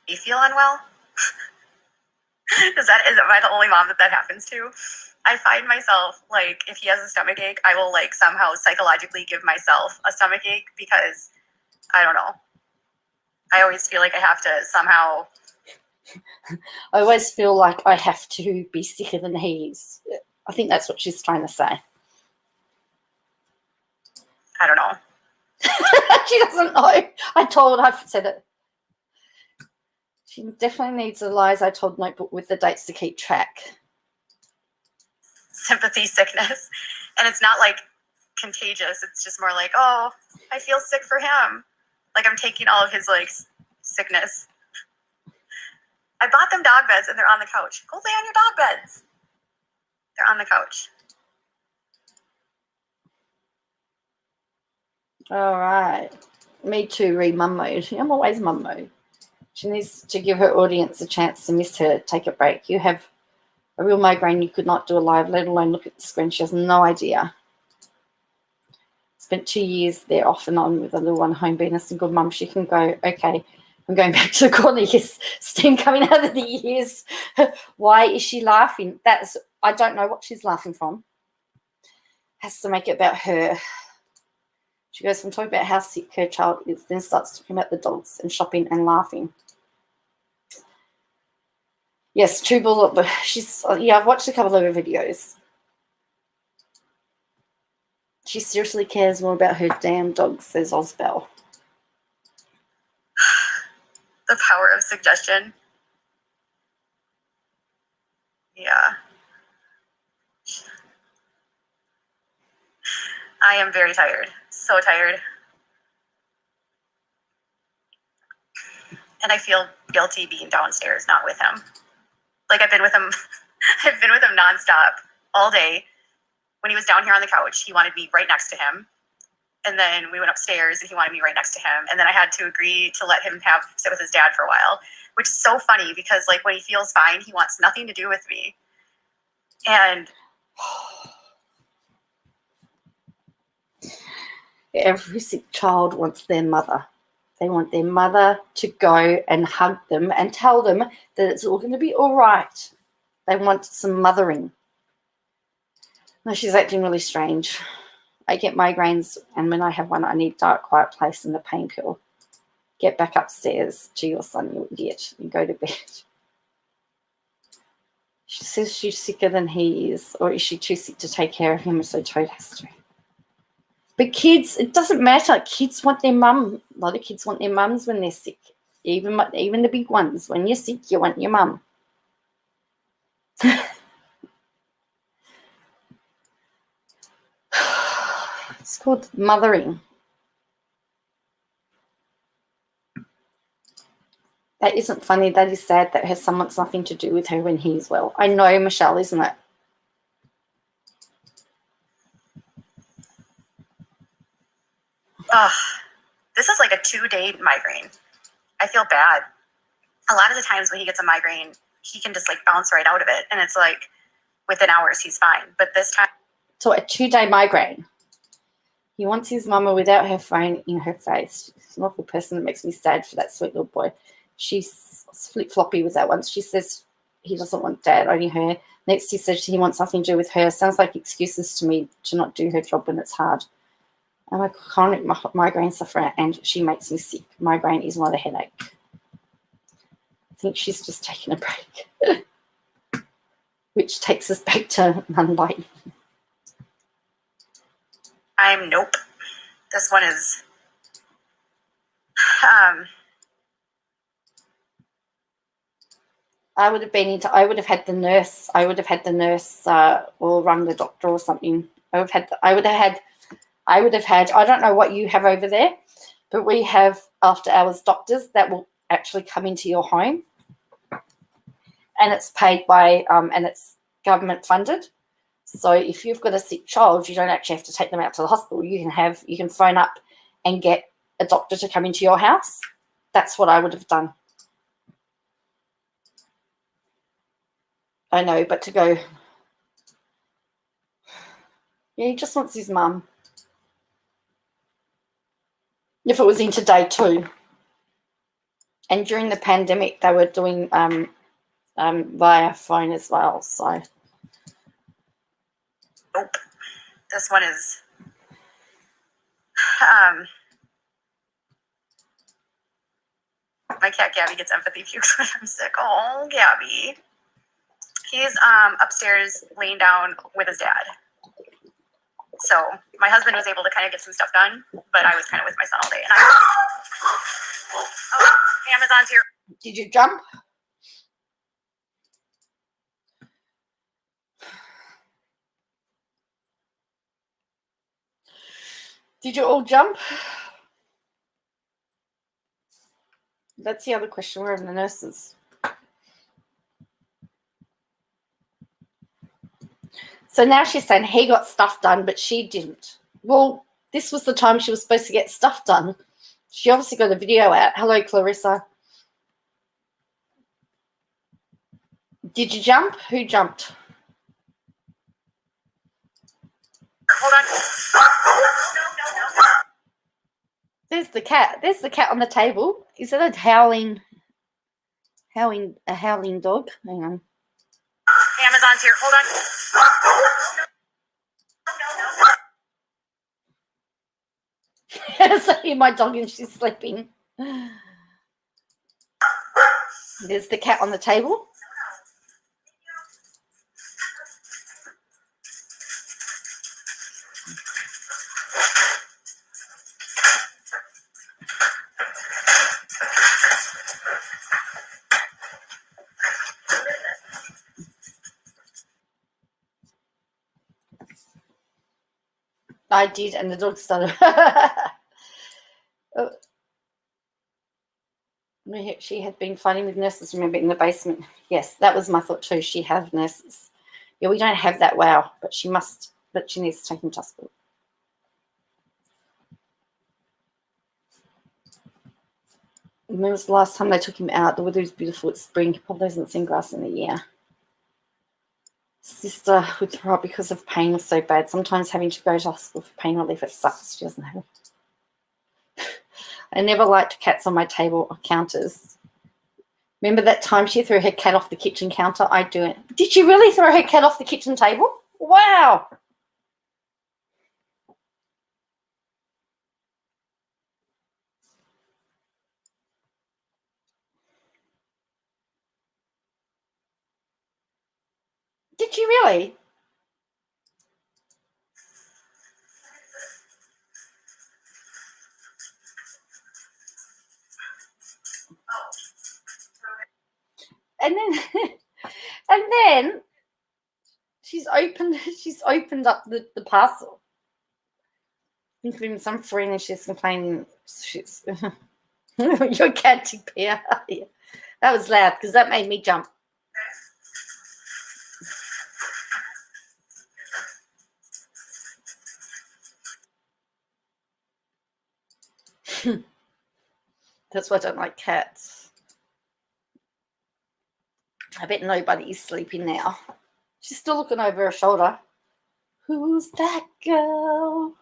[SPEAKER 3] You feel unwell? Am I the only mom that happens to? I find myself, like, if he has a stomach ache, I will, like, somehow psychologically give myself a stomach ache because, I don't know. I always feel like I have to somehow.
[SPEAKER 1] I always feel like I have to be sicker than he is. I think that's what she's trying to say.
[SPEAKER 3] I don't know.
[SPEAKER 1] She doesn't know. I've said it. She definitely needs a lies I told notebook with the dates to keep track.
[SPEAKER 3] Sympathy sickness. And it's not like contagious. It's just more like, oh, I feel sick for him. Like I'm taking all of his like sickness. I bought them dog beds and they're on the couch. Go lay on your dog beds. They're on the couch.
[SPEAKER 1] All right. Me too, mum mode. I'm always mum mode. She needs to give her audience a chance to miss her. Take a break. You have a real migraine. You could not do a live, let alone look at the screen. She has no idea. Spent 2 years there off and on with a little one home. Being a single mum, she can go, okay, I'm going back to the corner. Yes, steam coming out of the ears. Why is she laughing? I don't know what she's laughing from. Has to make it about her. She goes from talking about how sick her child is, then starts talking about the dogs and shopping and laughing. Yes, true bullet. But I've watched a couple of her videos. She seriously cares more about her damn dog, says Osbell.
[SPEAKER 3] The power of suggestion. Yeah. I am very tired. So tired. And I feel guilty being downstairs, not with him. Like I've been with him nonstop all day. When he was down here on the couch, he wanted me right next to him. And then we went upstairs and he wanted me right next to him. And then I had to agree to let him sit with his dad for a while, which is so funny because like when he feels fine, he wants nothing to do with me. And
[SPEAKER 1] every sick child wants their mother. They want their mother to go and hug them and tell them that it's all going to be all right. They want some mothering. No, she's acting really strange. I get migraines, and when I have one, I need a dark, quiet place and a pain pill. Get back upstairs to your son, you idiot, and go to bed. She says she's sicker than he is, or is she too sick to take care of him, so Toad has to. But kids, it doesn't matter. Kids want their mum. A lot of kids want their mums when they're sick. Even the big ones. When you're sick, you want your mum. It's called mothering. That isn't funny. That is sad. That has someone's nothing to do with her when he's well. I know, Michelle, isn't it?
[SPEAKER 3] Ugh, this is like a 2-day migraine. I feel bad. A lot of the times when he gets a migraine, he can just like bounce right out of it. And it's like within hours, he's fine. But this time.
[SPEAKER 1] So a 2-day migraine. He wants his mama without her phone in her face. She's an awful person that makes me sad for that sweet little boy. She's flip-floppy with that once. She says he doesn't want dad, only her. Next he says he wants nothing to do with her. Sounds like excuses to me to not do her job when it's hard. I'm a chronic migraine sufferer and she makes me sick. Migraine is not a headache. I think she's just taking a break. Which takes us back to Monday.
[SPEAKER 3] Nope. This one is,
[SPEAKER 1] I would have had the nurse or rung the doctor or something. I would have had, I don't know what you have over there, but we have after hours doctors that will actually come into your home, and it's paid by, and it's government funded. So if you've got a sick child, you don't actually have to take them out to the hospital. You can phone up and get a doctor to come into your house. That's what I would have done. I know, but to go, yeah, he just wants his mum. If it was into day 2. And during the pandemic, they were doing via phone as well. So.
[SPEAKER 3] Nope. This one is, my cat Gabby gets empathy pukes when I'm sick. Oh, Gabby. He's upstairs laying down with his dad. So my husband was able to kind of get some stuff done, but I was kind of with my son all day. And Amazon's here.
[SPEAKER 1] Did you jump? Did you all jump? That's the other question. Where are the nurses? So now she's saying he got stuff done, but she didn't. Well, this was the time she was supposed to get stuff done. She obviously got a video out. Hello, Clarissa. Did you jump? Who jumped?
[SPEAKER 3] Hold on. No.
[SPEAKER 1] There's the cat. There's the cat on the table. Is that a howling dog? Hang on.
[SPEAKER 3] Amazon's here. Hold on.
[SPEAKER 1] So my dog and she's sleeping. There's the cat on the table. I did, and the dog started. She had been fighting with nurses, remember, in the basement. Yes, that was my thought too. She had nurses. Yeah, we don't have that. Wow, but she needs to take him to hospital. When was the last time they took him out? The weather was beautiful. It's spring. He probably hasn't seen grass in a year. Sister would throw up because of pain was so bad. Sometimes having to go to hospital for pain relief, it sucks. She doesn't have it. I never liked cats on my table or counters. Remember that time she threw her cat off the kitchen counter? I do it. Did she really throw her cat off the kitchen table? Wow. Did she really? And then she's opened up the parcel. Including some friend and she's complaining. Your cat took Pia. Yeah. That was loud because that made me jump. That's why I don't like cats. I bet nobody is sleeping now. She's still looking over her shoulder. Who's that girl?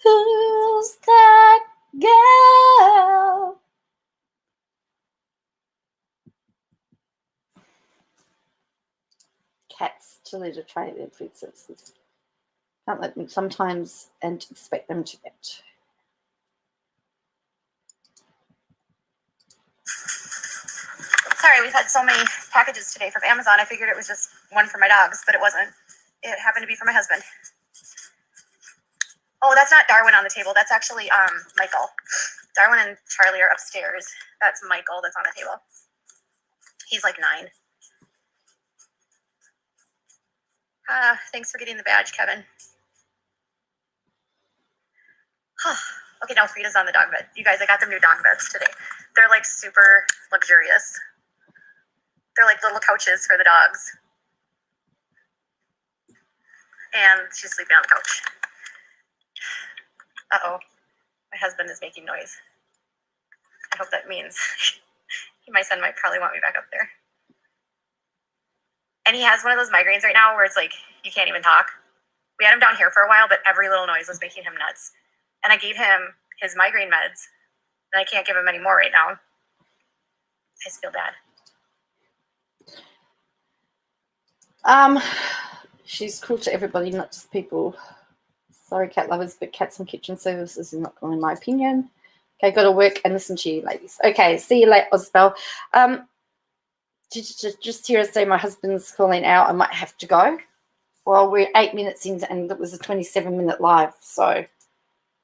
[SPEAKER 1] Who's that girl? Cats to lead a train in food services. Can't let them sometimes and expect them to get.
[SPEAKER 3] Sorry, we've had so many packages today from Amazon. I figured it was just one for my dogs, but it wasn't. It happened to be for my husband. Oh, that's not Darwin on the table. That's actually Michael. Darwin and Charlie are upstairs. That's Michael that's on the table. He's like 9. Thanks for getting the badge, Kevin. Okay, now Frida's on the dog bed. You guys, I got them new dog beds today. They're like super luxurious. They're like little couches for the dogs. And she's sleeping on the couch. Uh-oh. My husband is making noise. I hope that means my son might probably want me back up there. And he has one of those migraines right now where it's like you can't even talk. We had him down here for a while, but every little noise was making him nuts. And I gave him his migraine meds, and I can't give him any more right now. I just feel bad.
[SPEAKER 1] She's cruel to everybody, not just people. Sorry, cat lovers, but cats and kitchen services is not cool in my opinion. Okay, got to work and listen to you, ladies. Okay, see you later, Osbel. Just hear us say my husband's calling out. I might have to go. Well, we're 8 minutes in, and it was a 27-minute live, so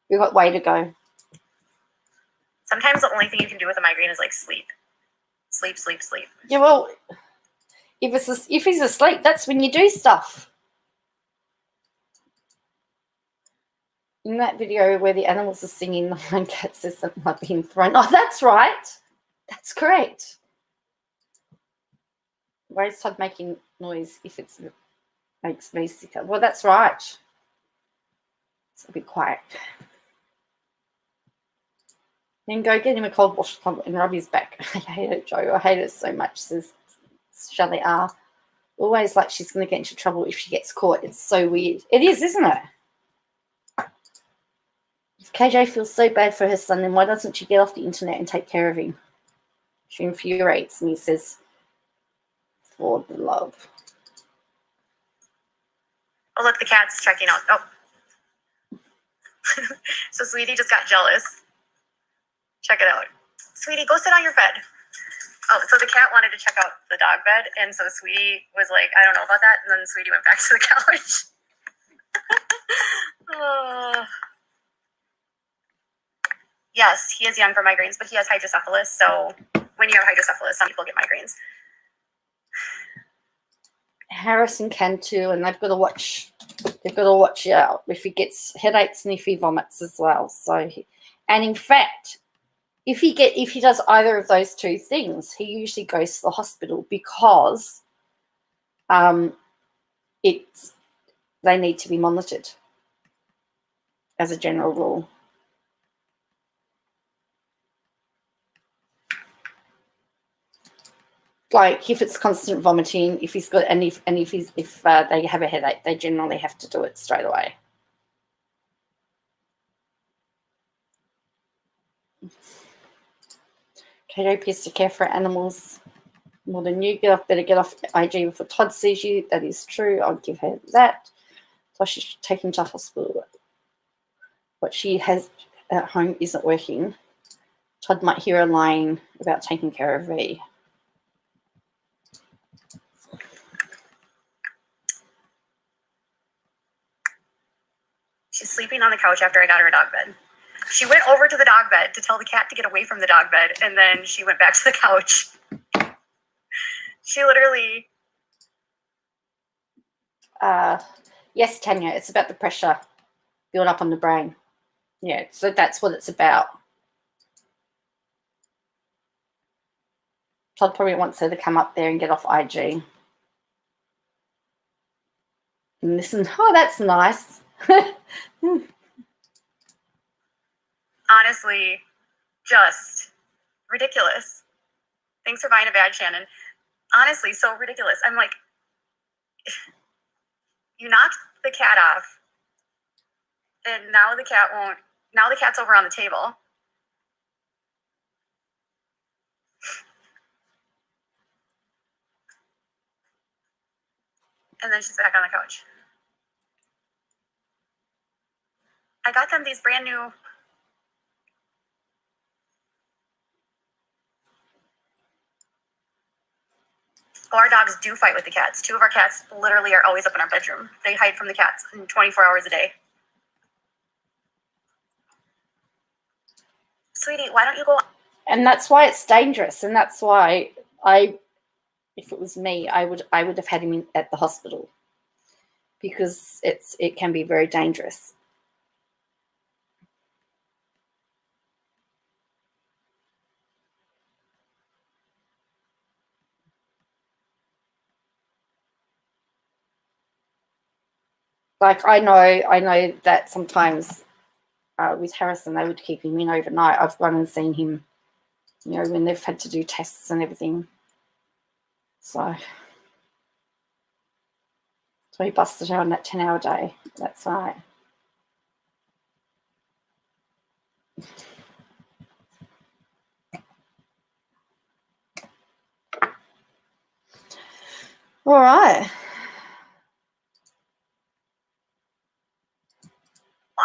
[SPEAKER 1] we've got way to go.
[SPEAKER 3] Sometimes the only thing you can do with a migraine is like sleep. Sleep, sleep, sleep.
[SPEAKER 1] Yeah, well, if he's asleep, that's when you do stuff. In that video where the animals are singing, the one cat says something like being thrown. Oh, that's right. That's correct. Why is Todd making noise if it makes me sicker? Well, that's right. So be quiet. Then go get him a cold washcloth and rub his back. I hate it, Joe. I hate it so much, says Shelley R. Always like she's going to get into trouble if she gets caught. It's so weird. It is, isn't it? If KJ feels so bad for her son, then why doesn't she get off the internet and take care of him? She infuriates, and he says, for the love.
[SPEAKER 3] Oh, look, the cat's checking out. Oh. So Sweetie just got jealous. Check it out. Sweetie, go sit on your bed. Oh, so the cat wanted to check out the dog bed, and so Sweetie was like, I don't know about that, and then Sweetie went back to the couch. Oh. Yes, he is young for migraines, but he has hydrocephalus, so when you have hydrocephalus, some people get migraines.
[SPEAKER 1] Harrison can too, and they've got to watch out if he gets headaches and if he vomits as well. So, and in fact, if he does either of those two things, he usually goes to the hospital because they need to be monitored as a general rule. Like if it's constant vomiting, if he's got if they have a headache, they generally have to do it straight away. KJ appears to care for animals more than you. Better get off IG before Todd sees you. That is true. I'll give her that. So she should take him to hospital. What she has at home isn't working. Todd might hear her lying about taking care of V.
[SPEAKER 3] She's sleeping on the couch after I got her a dog bed. She went over to the dog bed to tell the cat to get away from the dog bed, and then she went back to the couch. She literally...
[SPEAKER 1] Yes, Tanya, it's about the pressure build up on the brain. Yeah, so that's what it's about. Todd probably wants her to come up there and get off IG. And listen, oh, that's nice.
[SPEAKER 3] Honestly, just ridiculous. Thanks for buying a bag, Shannon. Honestly, so ridiculous. I'm like, you knocked the cat off, and now the cat won't. Now the cat's over on the table. And then she's back on the couch. I got them these brand new. Oh, our dogs do fight with the cats. 2 of our cats literally are always up in our bedroom. They hide from the cats 24 hours a day. Sweetie, why don't you go?
[SPEAKER 1] And that's why it's dangerous. And that's why if it was me, I would have had him at the hospital, because it can be very dangerous. Like I know that sometimes with Harrison, they would keep him in overnight. I've gone and seen him, when they've had to do tests and everything. So he busted her on that 10-hour day. That's right. All right.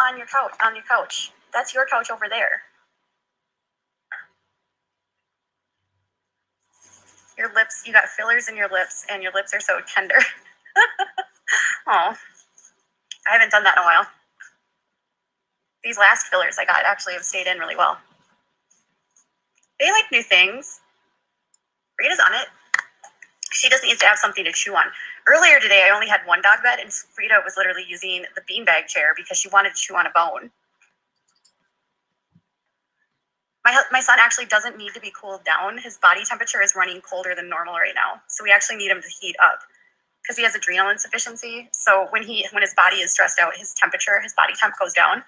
[SPEAKER 3] On your couch. That's your couch over there. Your lips, you got fillers in your lips, and your lips are so tender. Oh, I haven't done that in a while. These last fillers I got actually have stayed in really well. They like new things. Rita's on it. She just needs to have something to chew on. Earlier today, I only had one dog bed, and Frida was literally using the beanbag chair because she wanted to chew on a bone. My son actually doesn't need to be cooled down. His body temperature is running colder than normal right now, so we actually need him to heat up because he has adrenal insufficiency. So when his body is stressed out, his body temp goes down,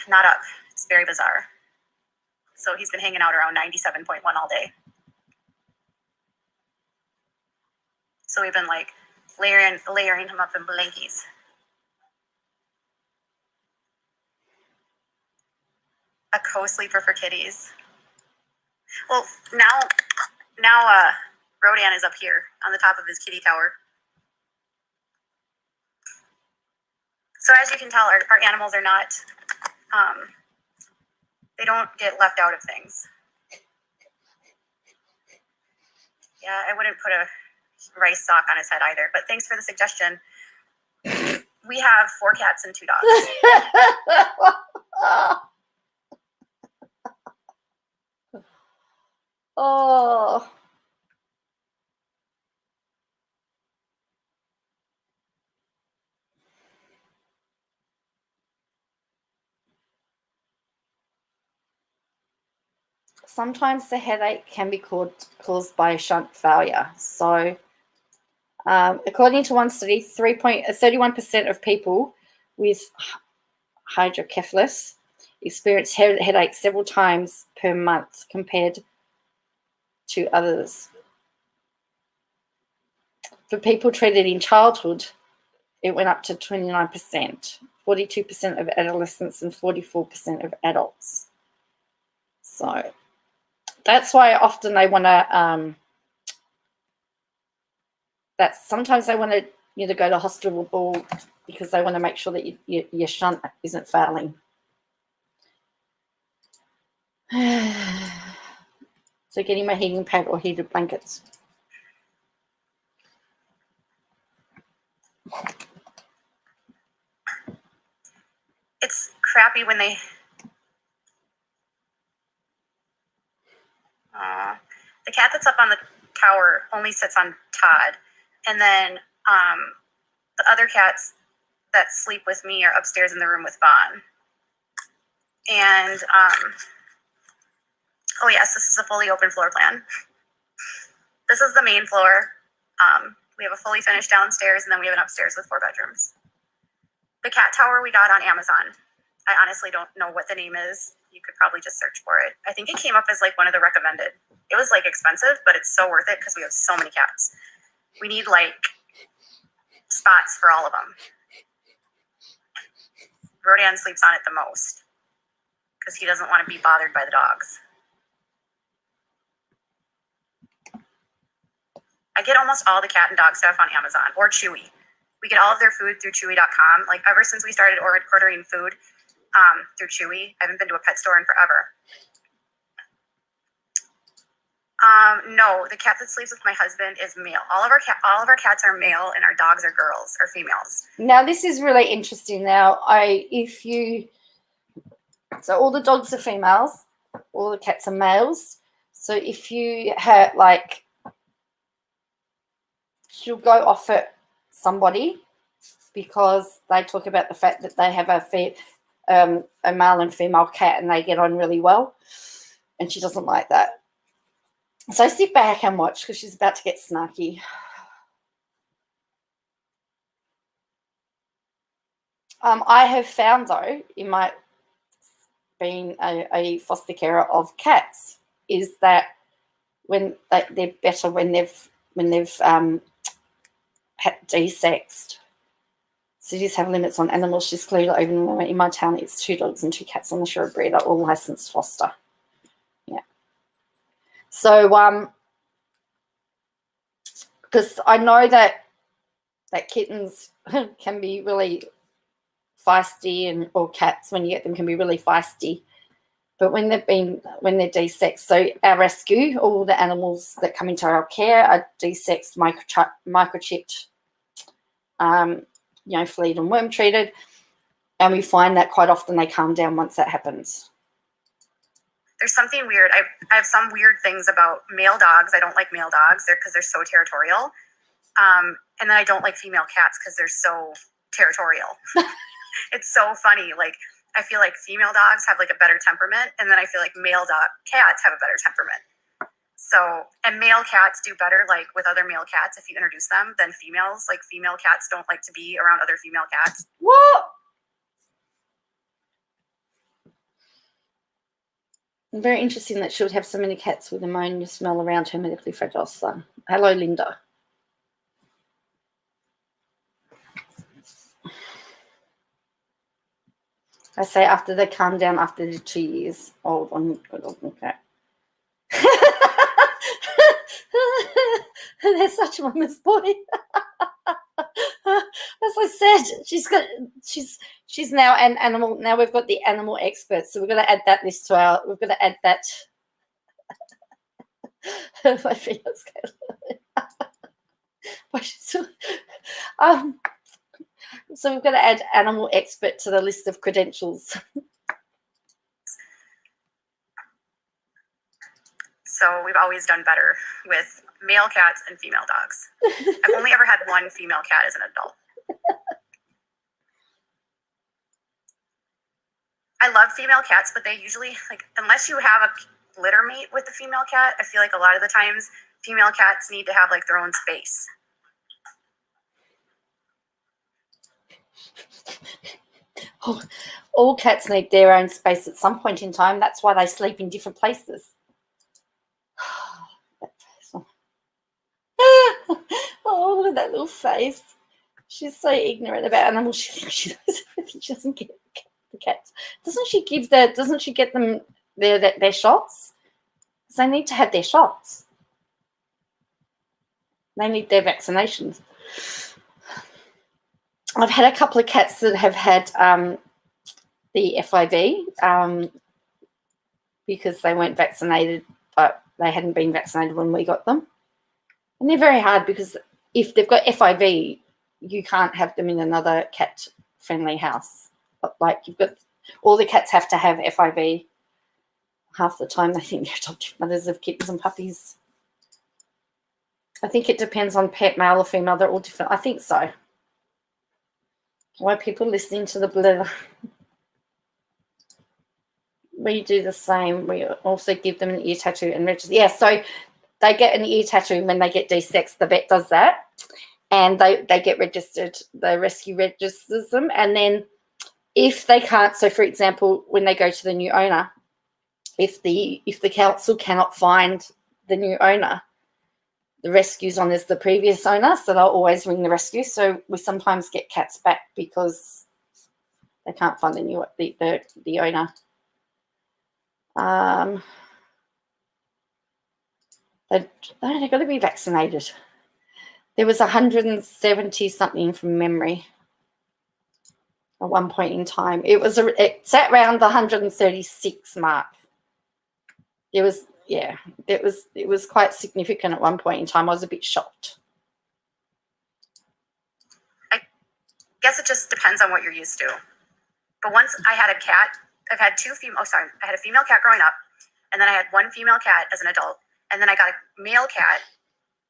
[SPEAKER 3] not up. It's very bizarre. So he's been hanging out around 97.1 all day. So we've been like layering him up in blankies. A co-sleeper for kitties. Well, now Rodan is up here on the top of his kitty tower. So as you can tell, our animals are not, they don't get left out of things. Yeah, I wouldn't put a rice sock on his head either, but thanks for the suggestion. We have 4 cats and 2 dogs.
[SPEAKER 1] Oh. Sometimes the headache can be caused by shunt failure. So according to one study, 31% of people with hydrocephalus experience headaches several times per month compared to others. For people treated in childhood, it went up to 29%, 42% of adolescents and 44% of adults. So that's why often they want to, sometimes they want to either go to hospital because they want to make sure that your shunt isn't failing. So getting my heating pad or heated blankets.
[SPEAKER 3] It's crappy when they... the cat that's up on the tower only sits on Todd. And then the other cats that sleep with me are upstairs in the room with Vaughn. And Oh yes, this is a fully open floor plan. This is the main floor. We have a fully finished downstairs, and then we have an upstairs with 4 bedrooms. The cat tower we got on Amazon. I honestly don't know what the name is. You could probably just search for it. I think it came up as like one of the recommended. It was like expensive, but it's so worth it because we have so many cats. We need like spots for all of them. Rodan sleeps on it the most because he doesn't want to be bothered by the dogs. I get almost all the cat and dog stuff on Amazon or Chewy. We get all of their food through Chewy.com. Like ever since we started ordering food through Chewy, I haven't been to a pet store in forever. No, the cat that sleeps with my husband is male. All of our cats are male, and our dogs are girls or females.
[SPEAKER 1] Now this is really interesting. Now so all the dogs are females, all the cats are males. So if you had like, she'll go off at somebody because they talk about the fact that they have a male and female cat and they get on really well, and she doesn't like that. So sit back and watch because she's about to get snarky. I have found though, in my being a foster carer of cats, is that when they're better when they've desexed. Cities have limits on animals. She's clearly over the limit. In my town, it's 2 dogs and 2 cats on the shore breeder, all licensed foster. Yeah. So, because I know that kittens can be really feisty, or cats, when you get them, can be really feisty. But when they're desexed, so our rescue, all the animals that come into our care are desexed, microchipped, flead and worm treated, and we find that quite often they calm down once that happens.
[SPEAKER 3] There's something weird. I have some weird things about male dogs. I don't like male dogs because they're so territorial. And then I don't like female cats because they're so territorial. It's so funny. Like, I feel like female dogs have like a better temperament, and then I feel like cats have a better temperament. So, and male cats do better like with other male cats if you introduce them than females. Like, female cats don't like to be around other female cats.
[SPEAKER 1] What? Very interesting that she would have so many cats with ammonia smell around her medically fragile son. Hello, Linda. I say after they calm down after the 2 years old on good old cat. They're such a mama's boy. As I said, she's now an animal. Now we've got the animal expert, so we're going to add that list to our. We've got to add that. My feelings. So we've got to add animal expert to the list of credentials.
[SPEAKER 3] So we've always done better with male cats and female dogs. I've only ever had one female cat as an adult. I love female cats, but they usually, like, unless you have a litter mate with the female cat, I feel like a lot of the times female cats need to have like their own space.
[SPEAKER 1] Oh, all cats need their own space at some point in time. That's why they sleep in different places. Oh, look at that little face. She's so ignorant about animals. She knows everything. She doesn't get the cats. Doesn't she get them their shots? Because they need to have their shots. They need their vaccinations. I've had a couple of cats that have had the FIV because they weren't vaccinated, but they hadn't been vaccinated when we got them. And they're very hard because if they've got FIV, you can't have them in another cat-friendly house. Like, you've got all the cats have to have FIV. Half the time they think they're adoptive mothers of kittens and puppies. I think it depends on pet, male or female. They're all different. I think so. Why people listening to the blur? we do the same. We also give them an ear tattoo and register. Yeah, so they get an ear tattoo when they get desexed. The vet does that, and they get registered. The rescue registers them, and then if they can't, so for example, when they go to the new owner, if the council cannot find the new owner, the rescue's on as the previous owner, so they'll always ring the rescue. So we sometimes get cats back because they can't find the owner. They've got to be vaccinated. There was 170 something from memory at one point in time. It sat around the 136 mark. It was quite significant at one point in time. I was a bit shocked.
[SPEAKER 3] I guess it just depends on what you're used to. But once I had a cat, I had a female cat growing up, and then I had one female cat as an adult, and then I got a male cat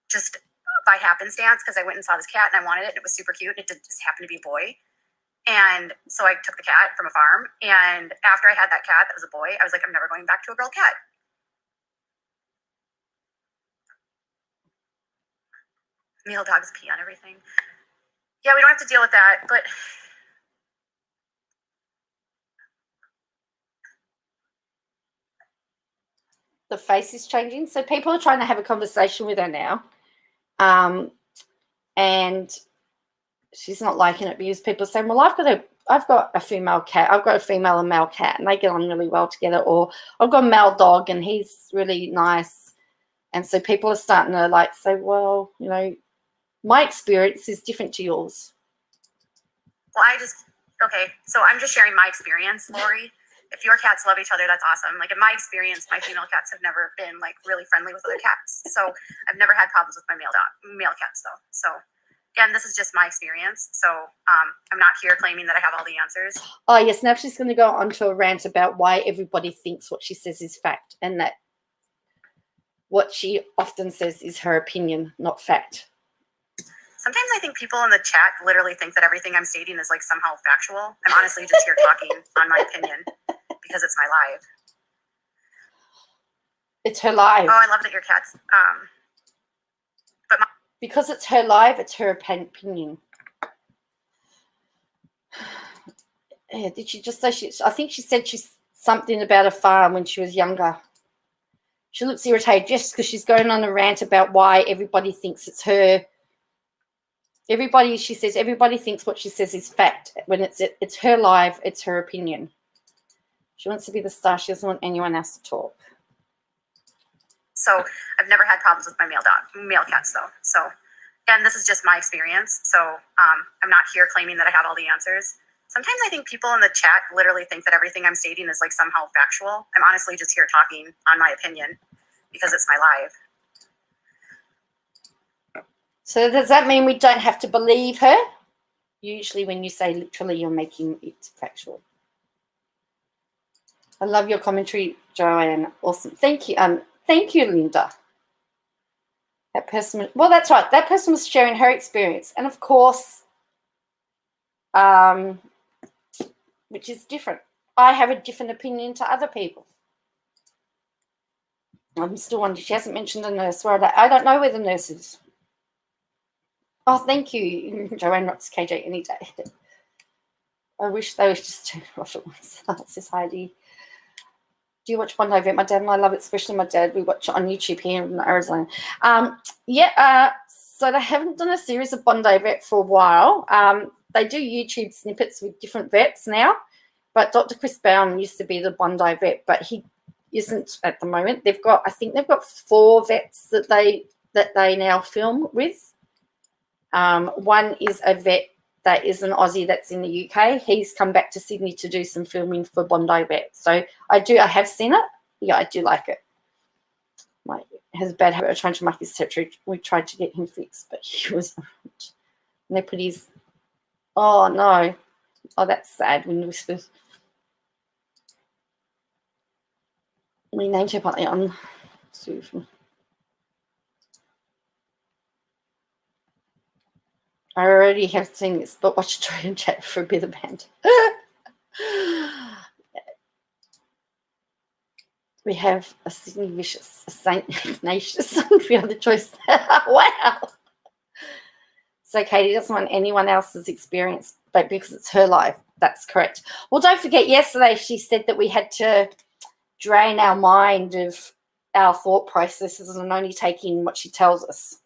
[SPEAKER 3] just by happenstance because I went and saw this cat and I wanted it, and it was super cute, and it just happened to be a boy. And so I took the cat from a farm, and after I had that cat that was a boy, I was like, I'm never going back to a girl cat. Male dogs pee on everything. Yeah, we don't have to deal with that, but
[SPEAKER 1] the face is changing. So people are trying to have a conversation with her now. And she's not liking it because people are saying, well, I've got a female cat. I've got a female and male cat, and they get on really well together. Or I've got a male dog, and he's really nice. And so people are starting to say, well, my experience is different to yours.
[SPEAKER 3] Well, so I'm just sharing my experience, Lori. If your cats love each other, that's awesome. In my experience, my female cats have never been really friendly with other cats. So I've never had problems with my male cats though. So again, this is just my experience. So I'm not here claiming that I have all the answers.
[SPEAKER 1] Oh yes, now she's going to go on to a rant about why everybody thinks what she says is fact, and that what she often says is her opinion, not fact.
[SPEAKER 3] Sometimes I think people in the chat literally think that everything I'm stating is somehow factual. I'm honestly just here talking on my opinion because it's my live.
[SPEAKER 1] It's her live.
[SPEAKER 3] Oh, I love that your cat's.
[SPEAKER 1] Because it's her live, it's her opinion. Yeah, did she just say I think she said she's something about a farm when she was younger. She looks irritated just because she's going on a rant about why everybody thinks it's her. She says everybody thinks what she says is fact when it's her live, it's her opinion. She wants to be the star. She doesn't want anyone else to talk.
[SPEAKER 3] So I've never had problems with my male cats though. So again, this is just my experience. So I'm not here claiming that I have all the answers. Sometimes I think people in the chat literally think that everything I'm stating is somehow factual. I'm honestly just here talking on my opinion because it's my live.
[SPEAKER 1] So does that mean we don't have to believe her? Usually when you say literally, you're making it factual. I love your commentary, Joanne. Awesome. Thank you. Thank you, Linda. That person, well, that's right. That person was sharing her experience. And of course, which is different. I have a different opinion to other people. I'm still wondering, she hasn't mentioned a nurse. I don't know where the nurse is. Oh, thank you, Joanne Rocks KJ any day. I wish they was just turned off at once. It says Heidi. Do you watch Bondi Vet? My dad and I love it, especially my dad. We watch it on YouTube here in Arizona. So they haven't done a series of Bondi Vet for a while. They do YouTube snippets with different vets now, but Dr. Chris Bowen used to be the Bondi Vet, but he isn't at the moment. I think they've got 4 vets that they now film with. One is a vet that is an Aussie that's in the UK. He's come back to Sydney to do some filming for Bondi Vet. So I have seen it. Yeah, I do like it. Has a bad habit of trying to mark his territory. We tried to get him fixed, but he was not. And they put his, oh no. Oh, that's sad when whispers. We named him on Susan. I already have seen this, but watch Troy and chat for a bit of band. We have a Sydney Vicious, a Saint Ignatius, and the other choice. Wow. So Katie doesn't want anyone else's experience, but because it's her life. That's correct. Well, don't forget, yesterday she said that we had to drain our mind of our thought processes and only take in what she tells us.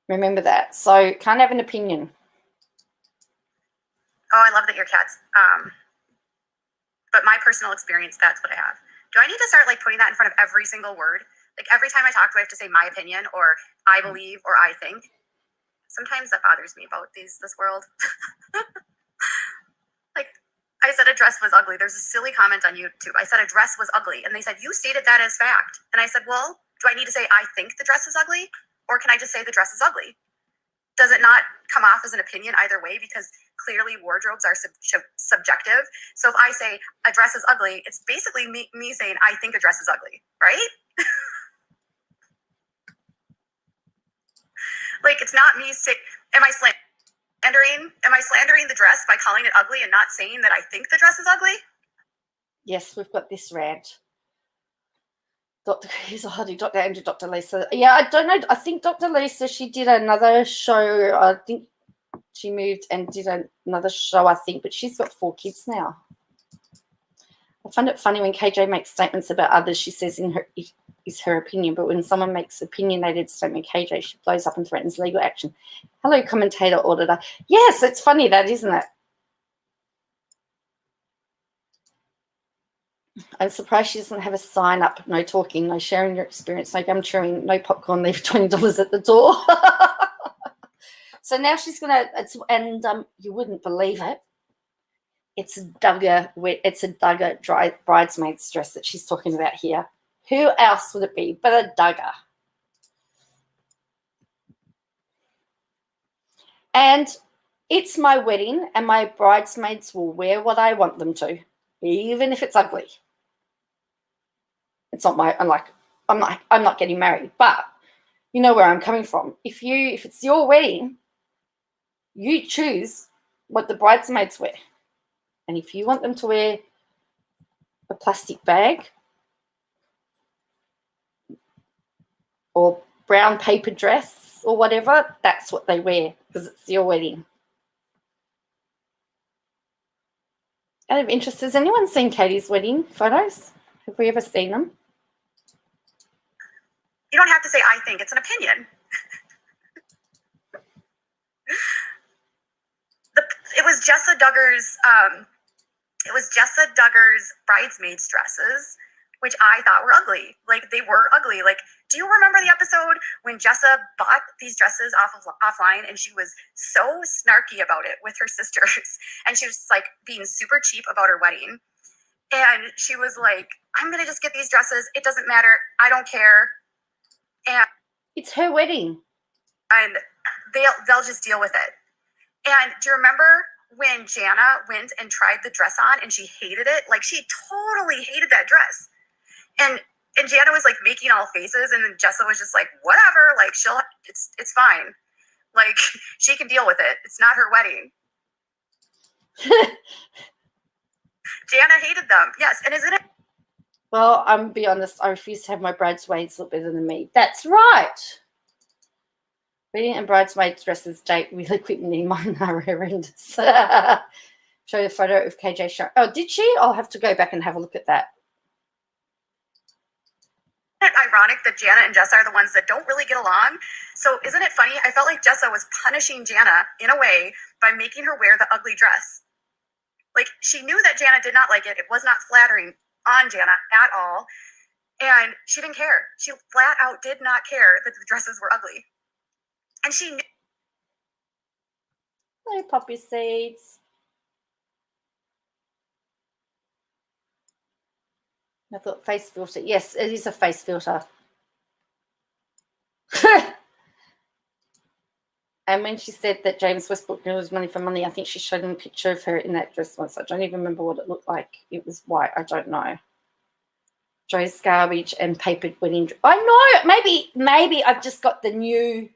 [SPEAKER 1] Remember that. So can't have an opinion.
[SPEAKER 3] Oh, I love that you're cats. But my personal experience, that's what I have. Do I need to start like putting that in front of every single word? Like every time I talk, do I have to say my opinion or I believe or I think? Sometimes that bothers me about this world. Like I said a dress was ugly. There's a silly comment on YouTube. I said a dress was ugly. And they said, you stated that as fact. And I said, well, do I need to say I think the dress is ugly? Or can I just say the dress is ugly? Does it not come off as an opinion either way? Because clearly wardrobes are subjective. So if I say a dress is ugly, it's basically me saying I think a dress is ugly, right? Like it's not me saying, am I slandering the dress by calling it ugly and not saying that I think the dress is ugly?
[SPEAKER 1] Yes, we've got this rant. Dr. Hardy, Dr. Andrew, Dr. Lisa. Yeah, I don't know. I think Dr. Lisa, she did another show. I think she moved and did another show, I think, but she's got 4 kids now. I find it funny when KJ makes statements about others, she says is her opinion, but when someone makes opinionated statement, KJ, she blows up and threatens legal action. Hello, commentator, auditor. Yes, it's funny that, isn't it? I'm surprised she doesn't have a sign up, no talking, no sharing your experience, no gum chewing, no popcorn, leave $20 at the door. So now she's going to, you wouldn't believe it, it's a Duggar bridesmaid's dress that she's talking about here. Who else would it be but a Duggar? And it's my wedding and my bridesmaids will wear what I want them to, even if it's ugly. It's not I'm not getting married, but you know where I'm coming from. If it's your wedding, you choose what the bridesmaids wear. And if you want them to wear a plastic bag or brown paper dress or whatever, that's what they wear because it's your wedding. Out of interest, has anyone seen Katie's wedding photos? Have we ever seen them?
[SPEAKER 3] You don't have to say I think, it's an opinion. It was Jessa Duggar's bridesmaids dresses, which I thought were ugly. Like they were ugly. Like, do you remember the episode when Jessa bought these dresses offline and she was so snarky about it with her sisters and she was like being super cheap about her wedding. And she was like, I'm going to just get these dresses. It doesn't matter. I don't care. And
[SPEAKER 1] it's her wedding.
[SPEAKER 3] And they'll just deal with it. And do you remember when Jana went and tried the dress on and she hated it? Like she totally hated that dress. And Jana was like making all faces and then Jessa was just like, whatever, like it's fine. Like she can deal with it. It's not her wedding. Jana hated them. Yes. And isn't it?
[SPEAKER 1] Well, I'm going to be honest, I refuse to have my bridesmaids look better than me. That's right. Wedding and bridesmaid dresses date really quickly. Mine are horrendous. Show the photo of KJ show. Oh, did she? I'll have to go back and have a look at that.
[SPEAKER 3] Isn't it ironic that Jana and Jessa are the ones that don't really get along? So isn't it funny? I felt like Jessa was punishing Jana in a way by making her wear the ugly dress. Like she knew that Jana did not like it. It was not flattering on Jana at all. And she didn't care. She flat out did not care that the dresses were ugly. And she knew.
[SPEAKER 1] Hello, poppy seeds. I thought face filter. Yes, it is a face filter. And when she said that James Westbrook was money for money, I think she showed him a picture of her in that dress once. I don't even remember what it looked like. It was white. I don't know. Joe's garbage and papered wedding. I know. Maybe I've just got the new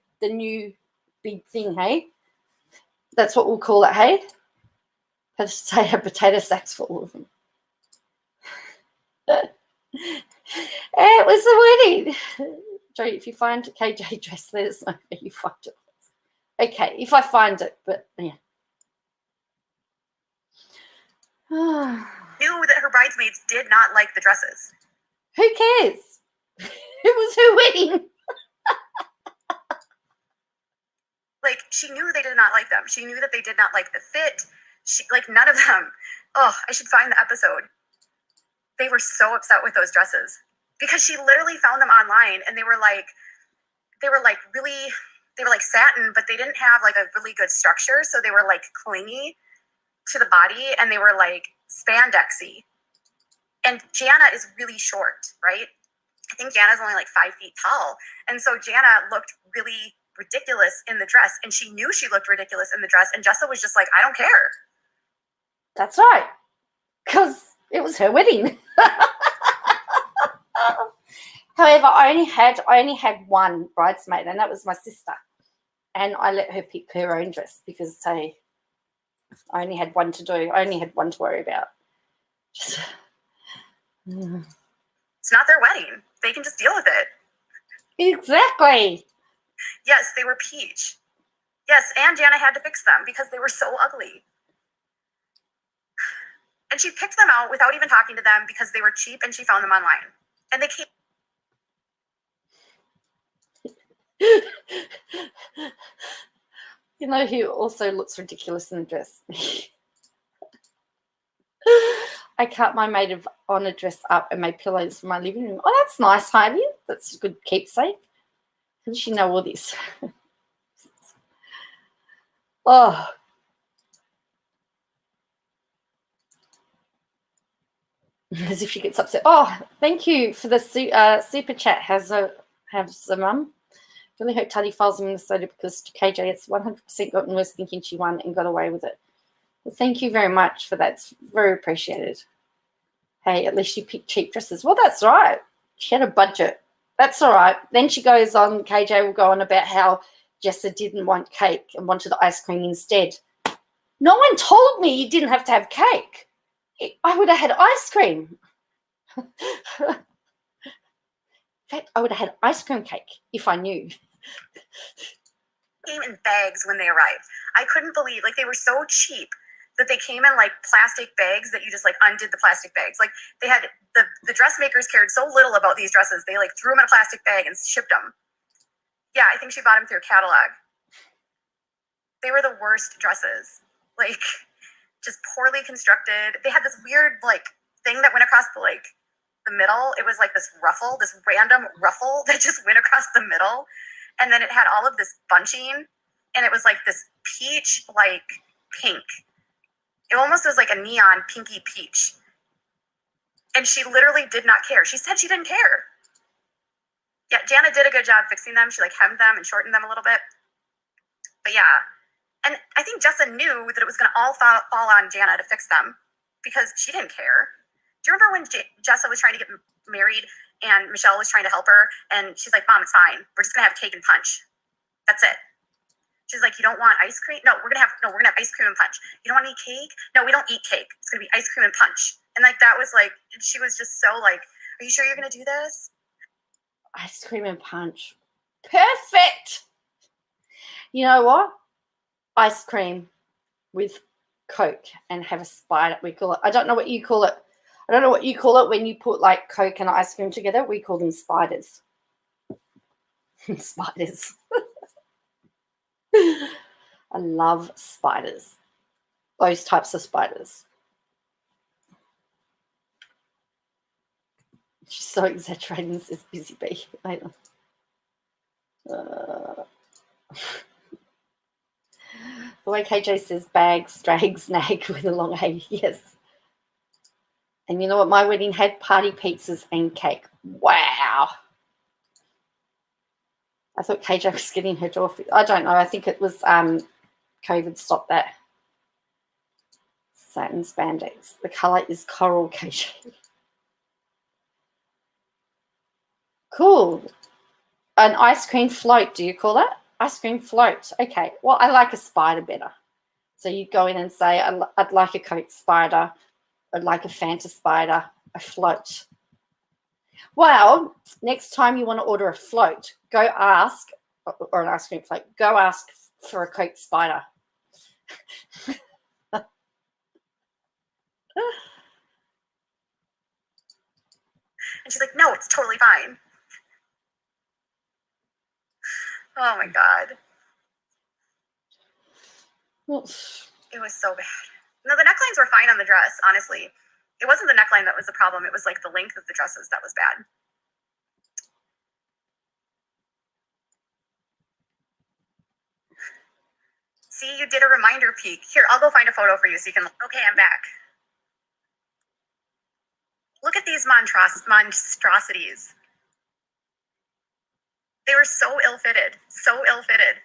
[SPEAKER 1] big thing. Hey, that's what we'll call it. Hey, potato sacks full of them. It was a wedding. Joe, if you find a KJ dress, let us know where you find it. Okay, if I find it, but yeah.
[SPEAKER 3] Knew that her bridesmaids did not like the dresses.
[SPEAKER 1] Who cares? It was her wedding.
[SPEAKER 3] Like, she knew they did not like them. She knew that they did not like the fit. She, like, none of them. Oh, I should find the episode. They were so upset with those dresses because she literally found them online, and they were like satin, but they didn't have like a really good structure. So they were like clingy to the body, and they were like spandexy. And Jana is really short, right? I think Jana's only like 5 feet tall. And so Jana looked really ridiculous in the dress, and she knew she looked ridiculous in the dress, and Jessa was just like, I don't care.
[SPEAKER 1] That's right, because it was her wedding. However, I only had one bridesmaid, and that was my sister, and I let her pick her own dress because I only had one to do. I only had one to worry about.
[SPEAKER 3] It's not their wedding. They can just deal with it.
[SPEAKER 1] Exactly.
[SPEAKER 3] Yes, they were peach. Yes, and Jana had to fix them because they were so ugly. And she picked them out without even talking to them because they were cheap, and she found them online. And they came.
[SPEAKER 1] You know who also looks ridiculous in the dress? I cut my maid of honor dress up and made pillows for my living room. Oh, that's nice, Heidi. That's a good keepsake. How does she know all this? Oh. As if she gets upset. Oh, thank you for the super chat. Has a mum. Really hope Tuddy files in Minnesota because KJ it's 100% gotten worse thinking she won and got away with it. Well, thank you very much for that. It's very appreciated. Hey, at least she picked cheap dresses. Well, that's right. She had a budget. That's all right. Then she goes on, KJ will go on about how Jessa didn't want cake and wanted ice cream instead. No one told me you didn't have to have cake. I would have had ice cream. In fact, I would have had ice cream cake if I knew.
[SPEAKER 3] Came in bags when they arrived. I couldn't believe, like, they were so cheap that they came in like plastic bags that you just like undid the plastic bags. Like, they had the dressmakers cared so little about these dresses, they like threw them in a plastic bag and shipped them. Yeah, I think she bought them through a catalog. They were the worst dresses. Like, just poorly constructed. They had this weird like thing that went across the middle. It was like this ruffle, this random ruffle that just went across the middle. And then it had all of this bunching, and it was like this peach, like pink. It almost was like a neon pinky peach. And she literally did not care. She said she didn't care. Yeah, Jana did a good job fixing them. She like hemmed them and shortened them a little bit. But yeah, and I think Jessa knew that it was going to all fall on Jana to fix them because she didn't care. Do you remember when Jessa was trying to get married and Michelle was trying to help her, and she's like, Mom, it's fine. We're just gonna have cake and punch. That's it. She's like, you don't want ice cream? No, we're gonna have ice cream and punch. You don't want any cake? No, we don't eat cake. It's gonna be ice cream and punch. And like that was like, she was just so like, are you sure you're gonna do this?
[SPEAKER 1] Ice cream and punch. Perfect. You know what? Ice cream with Coke and have a spider. We call it. I don't know what you call it. I don't know what you call it when you put like Coke and ice cream together. We call them spiders. Spiders. I love spiders. Those types of spiders. She's so exaggerating, says Busy Bee. The way KJ says bags, drag, snag with a long A. Yes. And you know what my wedding had? Party pizzas and cake. Wow. I thought KJ was getting her jaw fit. I don't know. I think it was COVID stopped that. Satin spandex. The colour is coral, KJ. Cool. An ice cream float, do you call it? Ice cream float. Okay. Well, I like a spider better. So you go in and say, I'd like a Coke spider. I'd like a Fanta spider, a float. Well, next time you want to order a float, go ask, or an ice cream float, go ask for a Coke Spider.
[SPEAKER 3] And she's like, no, it's totally fine. Oh my God. It was so bad. No, the necklines were fine on the dress, honestly. It wasn't the neckline that was the problem. It was like the length of the dresses that was bad. See, you did a reminder peek. Here, I'll go find a photo for you so you can. Okay, I'm back. Look at these monstrosities. They were so ill-fitted, so ill-fitted.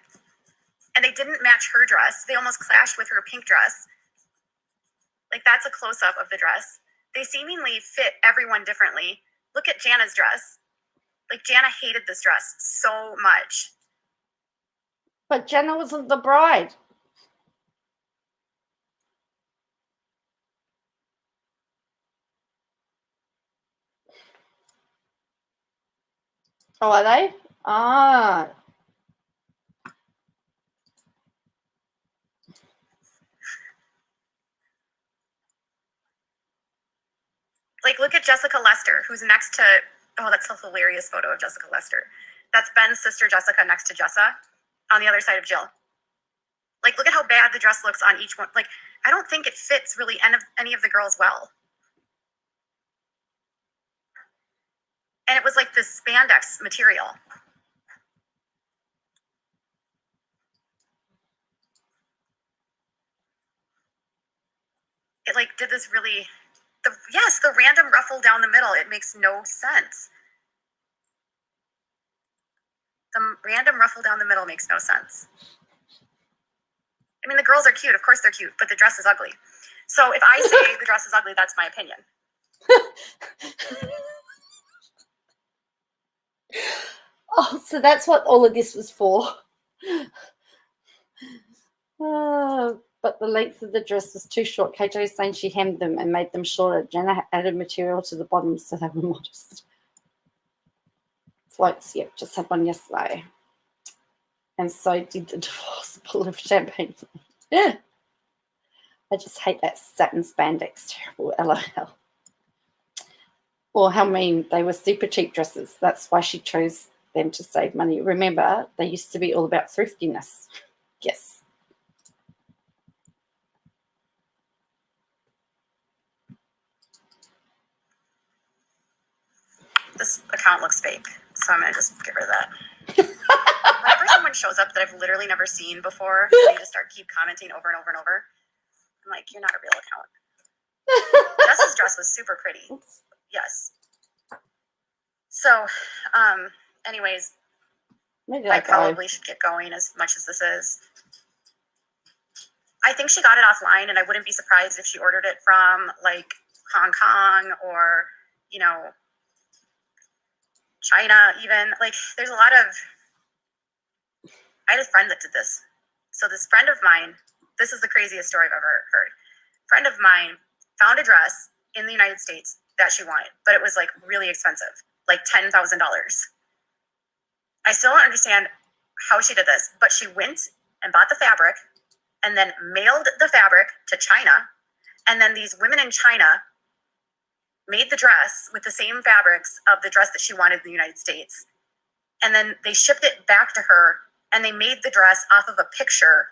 [SPEAKER 3] And they didn't match her dress. They almost clashed with her pink dress. Like, that's a close-up of the dress. They seemingly fit everyone differently. Look at Jana's dress. Like, Jana hated this dress so much.
[SPEAKER 1] But Jana wasn't the bride. Oh, are they? Ah.
[SPEAKER 3] Like, look at Jessica Lester, who's next to, oh, that's a hilarious photo of Jessica Lester. That's Ben's sister, Jessica, next to Jessa on the other side of Jill. Like, look at how bad the dress looks on each one. Like, I don't think it fits really any of the girls well. And it was like this spandex material. It like did this really, the random ruffle down the middle. It makes no sense. The random ruffle down the middle makes no sense. I mean, the girls are cute. Of course they're cute, but the dress is ugly. So if I say the dress is ugly, that's my opinion.
[SPEAKER 1] Oh, so that's what all of this was for. But the length of the dress was too short. KJ is saying she hemmed them and made them shorter. Jana added material to the bottom so they were modest. Floats, yep, just had one yesterday. And so did the divorce bottle of champagne. Yeah. I just hate that satin spandex. Terrible, LOL. Or how mean, they were super cheap dresses. That's why she chose them to save money. Remember, they used to be all about thriftiness. Yes.
[SPEAKER 3] This account looks fake, so I'm going to just get rid of that. Whenever someone shows up that I've literally never seen before, and they just keep commenting over and over and over, I'm like, you're not a real account. Jess's dress was super pretty.
[SPEAKER 1] Oops.
[SPEAKER 3] Yes. So, anyways, I probably should get going as much as this is. I think she got it offline, and I wouldn't be surprised if she ordered it from, like, Hong Kong or, you know, China even. Like, there's a lot of... I had a friend that did this. So this friend of mine, this is the craziest story I've ever heard. A friend of mine found a dress in the United States that she wanted, but it was like really expensive, like $10,000. I still don't understand how she did this, but she went and bought the fabric and then mailed the fabric to China. And then these women in China made the dress with the same fabrics of the dress that she wanted in the United States. And then they shipped it back to her, and they made the dress off of a picture.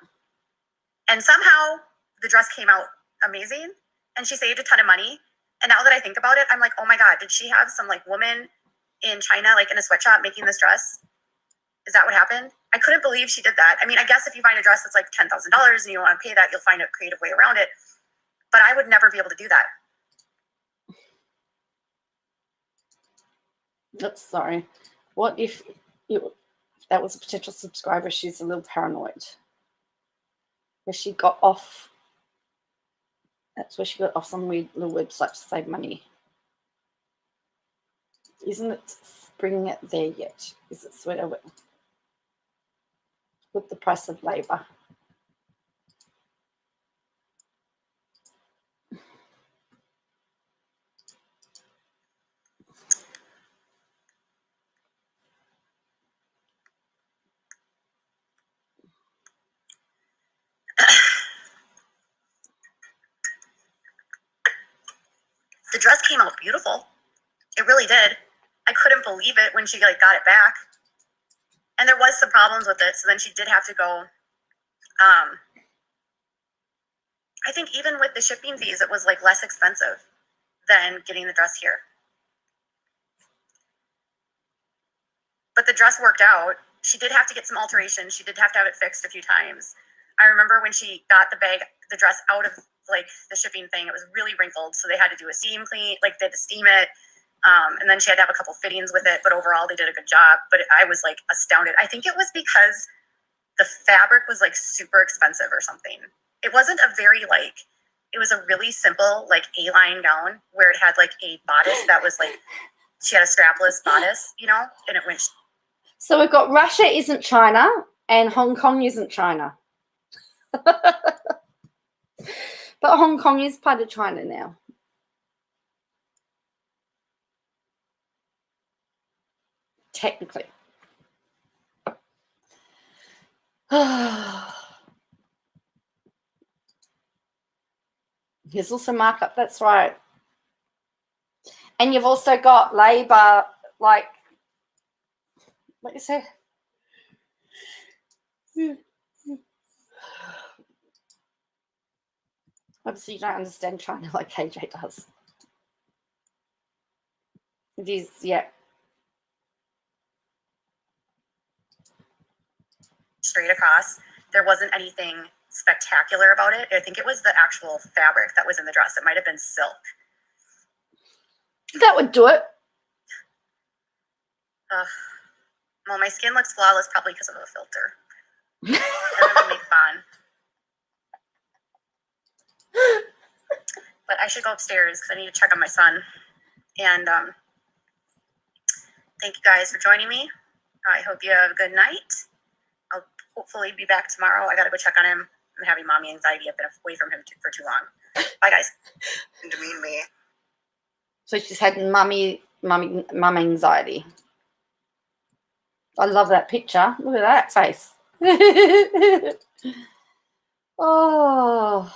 [SPEAKER 3] And somehow the dress came out amazing, and she saved a ton of money. And now that I think about it, I'm like, oh my God, did she have some like woman in China, like in a sweatshop making this dress? Is that what happened? I couldn't believe she did that. I mean, I guess if you find a dress that's like $10,000 and you want to pay that, you'll find a creative way around it. But I would never be able to do that.
[SPEAKER 1] Oops, sorry. What if that was a potential subscriber? She's a little paranoid. Where she got off. That's where she got off some weird little website to save money. Isn't it bringing it there yet? Is it sweater? With the price of labor.
[SPEAKER 3] dress came out beautiful. It really did. I couldn't believe it when she like got it back. And there was some problems with it, so then she did have to go. I think even with the shipping fees, it was like less expensive than getting the dress here. But the dress worked out. She did have to get some alterations. She did have to have it fixed a few times. I remember when she got the dress out of like the shipping thing, it was really wrinkled. So they had to do a steam clean, like they had to steam it. And then she had to have a couple fittings with it, but overall they did a good job. But I was like astounded. I think it was because the fabric was like super expensive or something. It wasn't a very like, it was a really simple like A-line gown where it had like a bodice that was like, she had a strapless bodice, you know, and it went.
[SPEAKER 1] So we've got Russia isn't China and Hong Kong isn't China. But Hong Kong is part of China now. Technically. There's also markup, that's right. And you've also got Labor, like, what you say? Obviously, you don't understand China like KJ does. It is, yeah.
[SPEAKER 3] Straight across. There wasn't anything spectacular about it. I think it was the actual fabric that was in the dress. It might have been silk.
[SPEAKER 1] That would do it.
[SPEAKER 3] Well, my skin looks flawless probably because of the filter. Doesn't make fun. But I should go upstairs because I need to check on my son. And thank you guys for joining me. I hope you have a good night. I'll hopefully be back tomorrow. I got to go check on him. I'm having mommy anxiety. I've been away from him for too long. Bye, guys.
[SPEAKER 2] And demean me.
[SPEAKER 1] So she's had mum anxiety. I love that picture. Look at that face. Oh.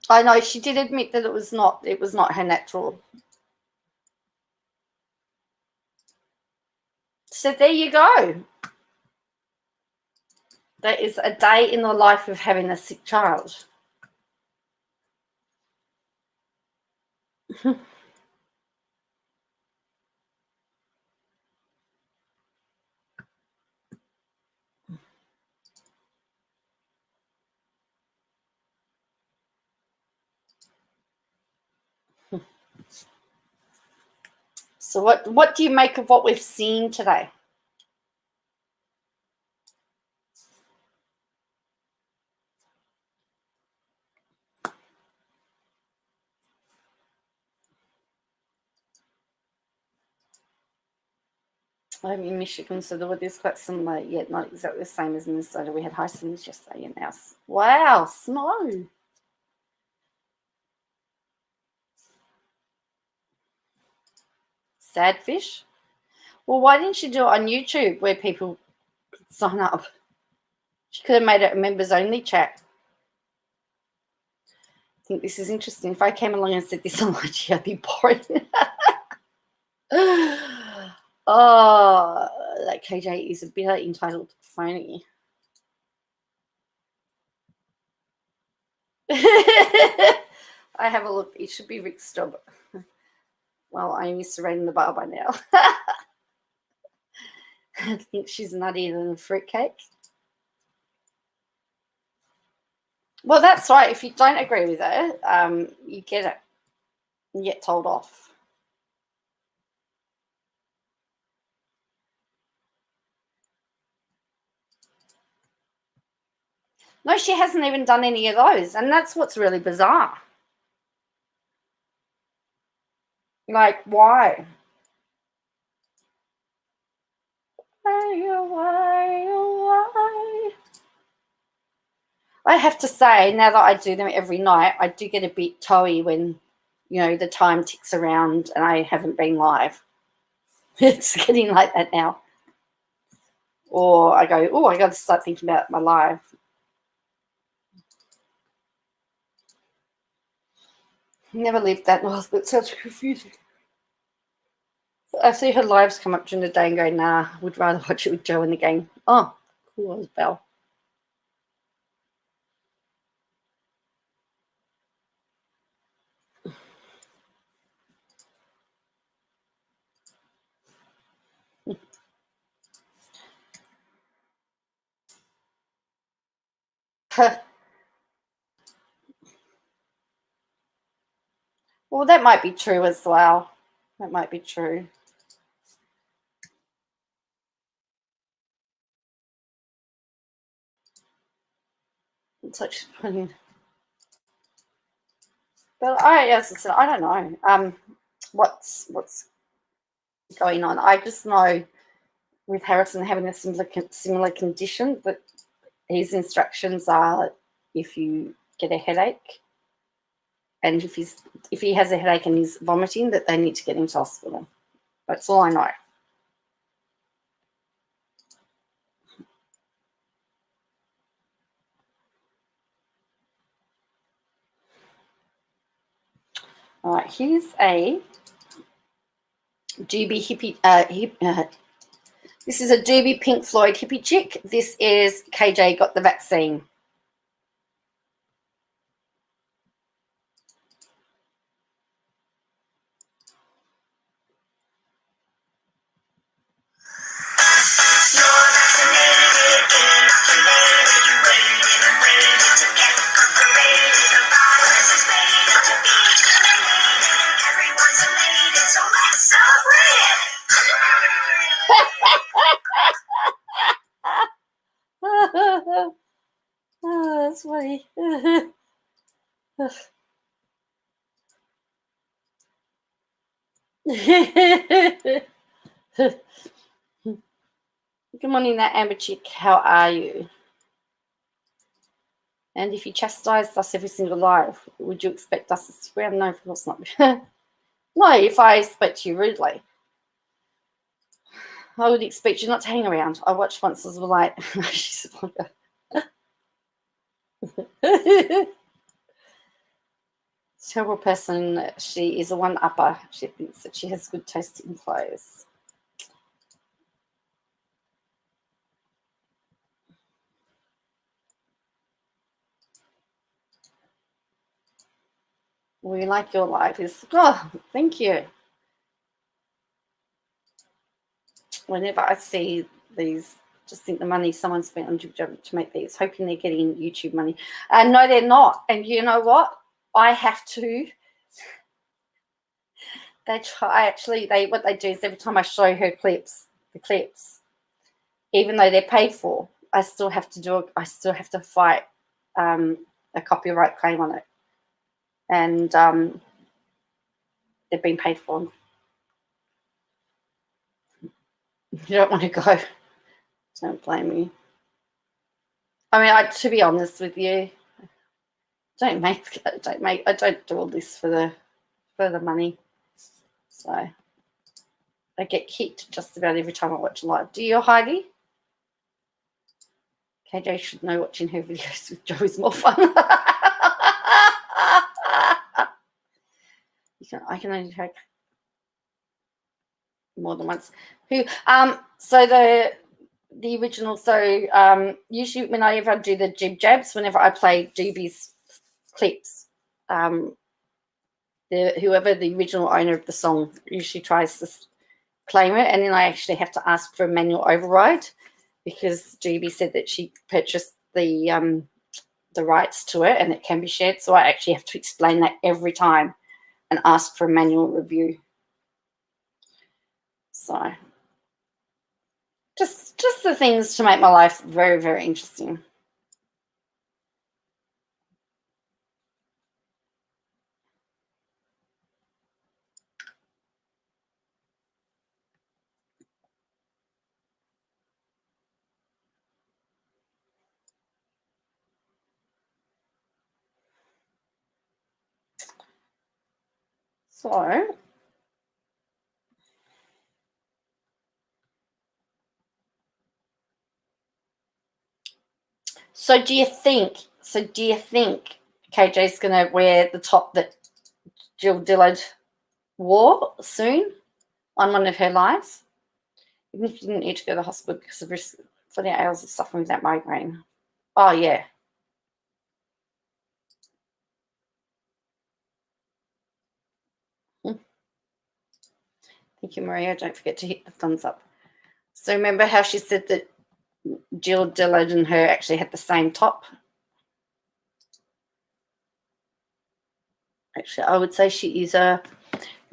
[SPEAKER 1] I know she did admit that it was not her natural. So there you go. That is a day in the life of having a sick child. So what do you make of what we've seen today? I'm in Michigan, so the weather's quite similar, yet not exactly the same as Minnesota. We had high summers yesterday and now. Wow, snow. Sad fish. Well, why didn't you do it on YouTube where people could sign up? She could have made it a members only chat. I think this is interesting. If I came along and said this on IG, I'd be boring. Oh, that KJ is a bit entitled phony. I have a look. It should be Rick's job. Well, I'm used to reading the bar by now. I think she's nuttier than a fruitcake. Well, that's right. If you don't agree with her, you get it. You get told off. No, she hasn't even done any of those. And that's what's really bizarre. Like, why? Why? I have to say, now that I do them every night, I do get a bit toey when, you know, the time ticks around and I haven't been live. It's getting like that now. Or I go, oh, I got to start thinking about my live. Never lived that. Oh, that sounds confusing. I see her lives come up during the day and go, nah, would rather watch it with Joe in the game. Oh, cool as Belle. Well, that might be true as well. That might be true. It's such funny. But as I said, I don't know what's going on. I just know with Harrison having a similar condition that his instructions are if you get a headache and if he has a headache and he's vomiting, that they need to get him to hospital. That's all I know. All right, here's a doobie hippie. This is a doobie Pink Floyd hippie chick. This is KJ Got the Vaccine. Oh, that's funny. Good morning, that Amber chick. How are you? And if you chastised us every single live, would you expect us to stick around? No, of course not. No, if I spoke to you rudely, I would expect you not to hang around. I watched once as well, like, she's a terrible person. She is a one-upper. She thinks that she has good taste in clothes. We like your life. Oh, thank you. Whenever I see these, just think the money someone spent on YouTube to make these, hoping they're getting YouTube money. No, they're not. And you know what? I have to. What they do is every time I show her the clips, even though they're paid for, I still have to fight a copyright claim on it. And they've been paid for. You don't want to go. Don't blame me. I mean, to be honest with you, I don't do all this for the money. So I get kicked just about every time I watch a live. Do you, Heidi? KJ should know watching her videos with Joe is more fun. I can only take more than once. So the original, usually whenever I do the jib jabs, whenever I play Doobie's clips, whoever the original owner of the song usually tries to claim it, and then I actually have to ask for a manual override because Doobie said that she purchased the rights to it and it can be shared. So I actually have to explain that every time and ask for a manual review. So just the things to make my life very, very interesting. So do you think KJ's going to wear the top that Jill Dillard wore soon on one of her lives. Even if you didn't need to go to the hospital because of risk for the hours of suffering with that migraine. Oh, yeah. Thank you, Maria. Don't forget to hit the thumbs up. So remember how she said that Jill Dillard and her actually had the same top? Actually, I would say she is a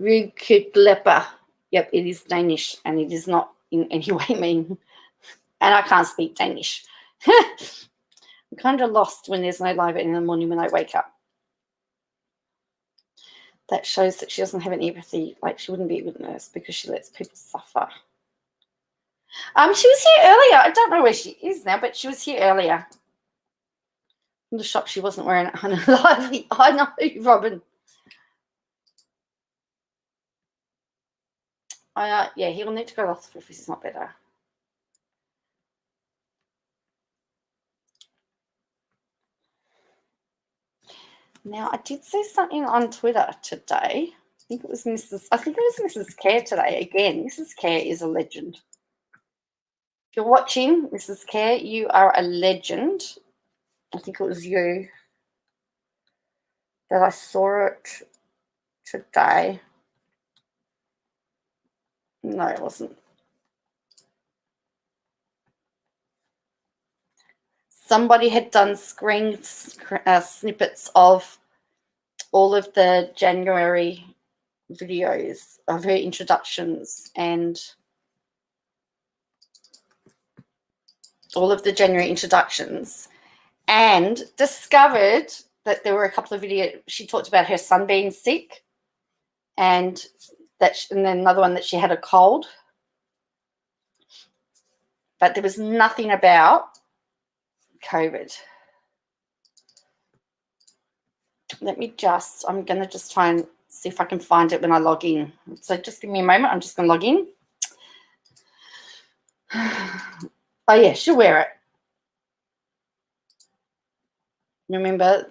[SPEAKER 1] Rugkleper. Yep, it is Danish, and it is not in any way mean. And I can't speak Danish. I'm kind of lost when there's no live in the morning when I wake up. That shows that she doesn't have any empathy. Like, she wouldn't be a good nurse because she lets people suffer. She was here earlier. I don't know where she is now, but she was here earlier. I'm just shocked she wasn't wearing it. I know, Robin. Yeah, he will need to go to the hospital if he's not better. Now, I did see something on Twitter today. I think it was Mrs. Care today. Again, Mrs. Care is a legend. If you're watching, Mrs. Care, you are a legend. I think it was you that I saw it today. No, it wasn't. Somebody had done snippets of all of the January videos of her introductions and and discovered that there were a couple of videos. She talked about her son being sick and then another one that she had a cold. But there was nothing about COVID. I'm going to just try and see if I can find it when I log in. So just give me a moment. I'm just going to log in. Oh, yeah, she'll wear it. Remember,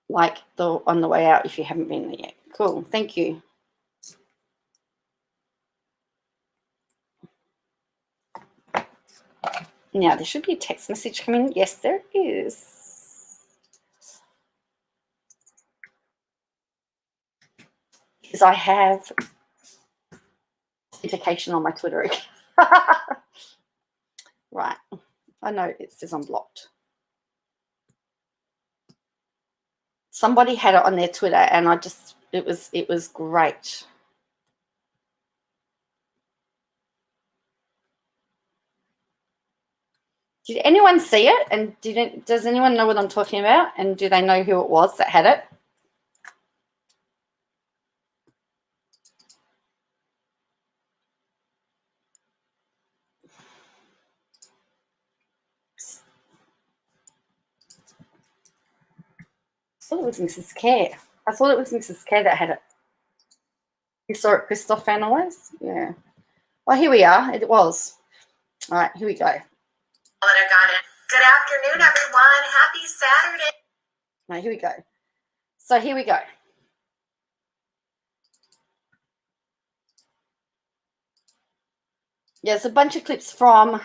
[SPEAKER 1] like on the way out if you haven't been there yet. Cool. Thank you. Now, there should be a text message coming. Yes, there is. Because I have notification on my Twitter account. Right. I know it says I'm blocked. Somebody had it on their Twitter and it was great. Did anyone see it? And does anyone know what I'm talking about? And do they know who it was that had it? I thought it was Mrs. Care. I thought it was Mrs. Care that had it. You saw it, Christoph Analyze? Yeah. Well, here we are. It was. All right, here we go.
[SPEAKER 3] I got it. Good afternoon, everyone. Happy Saturday.
[SPEAKER 1] Now, here we go. So here we go. Yeah, it's a bunch of clips from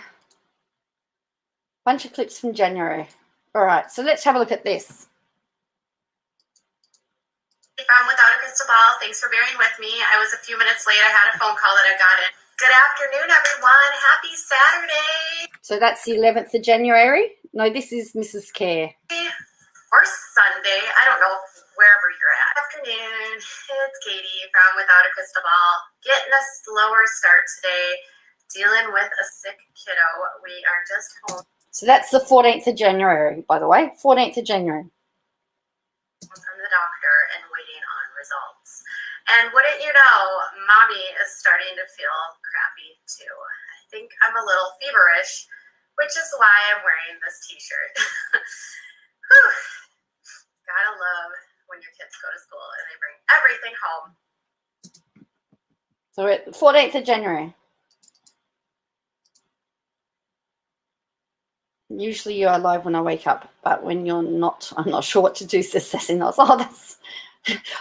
[SPEAKER 1] January. All right, so let's have a look at this.
[SPEAKER 3] From Without a Crystal Ball, thanks for bearing with me. I was a few minutes late. I had a phone call that I got it. Good afternoon, everyone. Happy Saturday.
[SPEAKER 1] So that's the 11th of January. No, this is Mrs. Care.
[SPEAKER 3] Or Sunday. I don't know, wherever you're at. Afternoon. It's Katie from Without a Crystal Ball. Getting a slower start today. Dealing with a sick kiddo. We are just home.
[SPEAKER 1] So that's the 14th of January, by the way. 14th of January.
[SPEAKER 3] From the doctor and waiting on results. And wouldn't you know, mommy is starting to feel crappy too. I think I'm a little feverish, which is why I'm wearing this t-shirt. Gotta love when your kids go to school and they bring everything home.
[SPEAKER 1] So we're at the 14th of January. Usually you are live when I wake up, but when you're not, I'm not sure what to do, says Sassy Knots. Oh,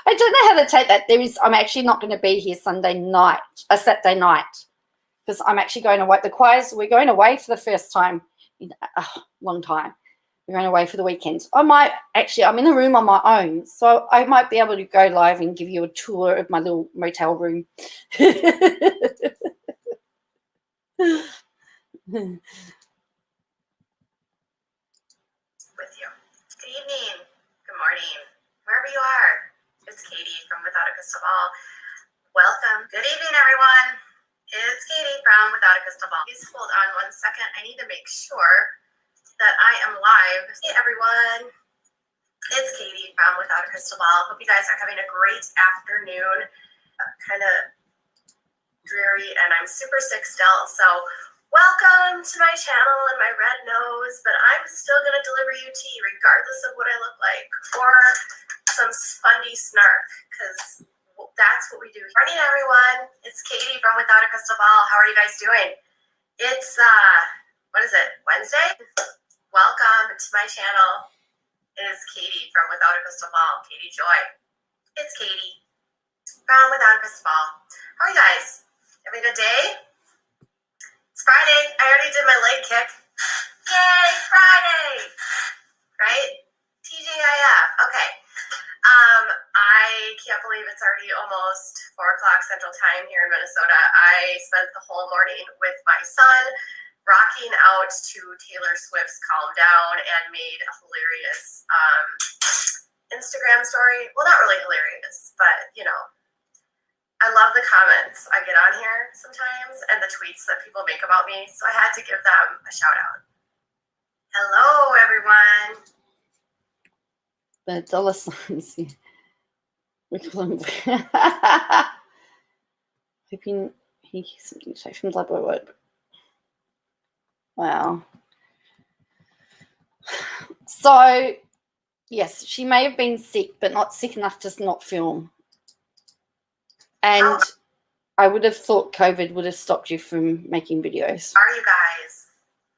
[SPEAKER 1] I don't know how to take that. I'm actually not going to be here Saturday night, because I'm actually going away. We're going away for the first time in a long time. We're going away for the weekend. I'm in the room on my own, so I might be able to go live and give you a tour of my little motel room.
[SPEAKER 3] With you. Good evening. Good morning. Wherever you are. It's Katie from Without a Crystal Ball. Welcome. Good evening, everyone. It's Katie from Without a Crystal Ball. Please hold on 1 second. I need to make sure that I am live. Hey, everyone. It's Katie from Without a Crystal Ball. Hope you guys are having a great afternoon. Kind of dreary, and I'm super sick still. So welcome to my channel and my red nose, but I'm still going to deliver you tea regardless of what I look like, or some spundy snark, because that's what we do. Morning, everyone. It's Katie from Without a Crystal Ball. How are you guys doing? It's, what is it, Wednesday? Welcome to my channel. It is Katie from Without a Crystal Ball. Katie Joy. It's Katie from Without a Crystal Ball. How are you guys? Having a good day? It's Friday. I already did my leg kick. Yay, Friday! Right? TGIF. Okay. I can't believe it's already almost 4 o'clock Central Time here in Minnesota. I spent the whole morning with my son, rocking out to Taylor Swift's Calm Down, and made a hilarious Instagram story. Well, not really hilarious, but, you know, I love the comments I get on here sometimes and the tweets that people make about me, so I had to give them a shout out. Hello, everyone.
[SPEAKER 1] The dollar signs. We call him. Hoping he something safe from blood by word. Wow. So, yes, she may have been sick, but not sick enough to not film. And I would have thought COVID would have stopped you from making videos.
[SPEAKER 3] How are you guys?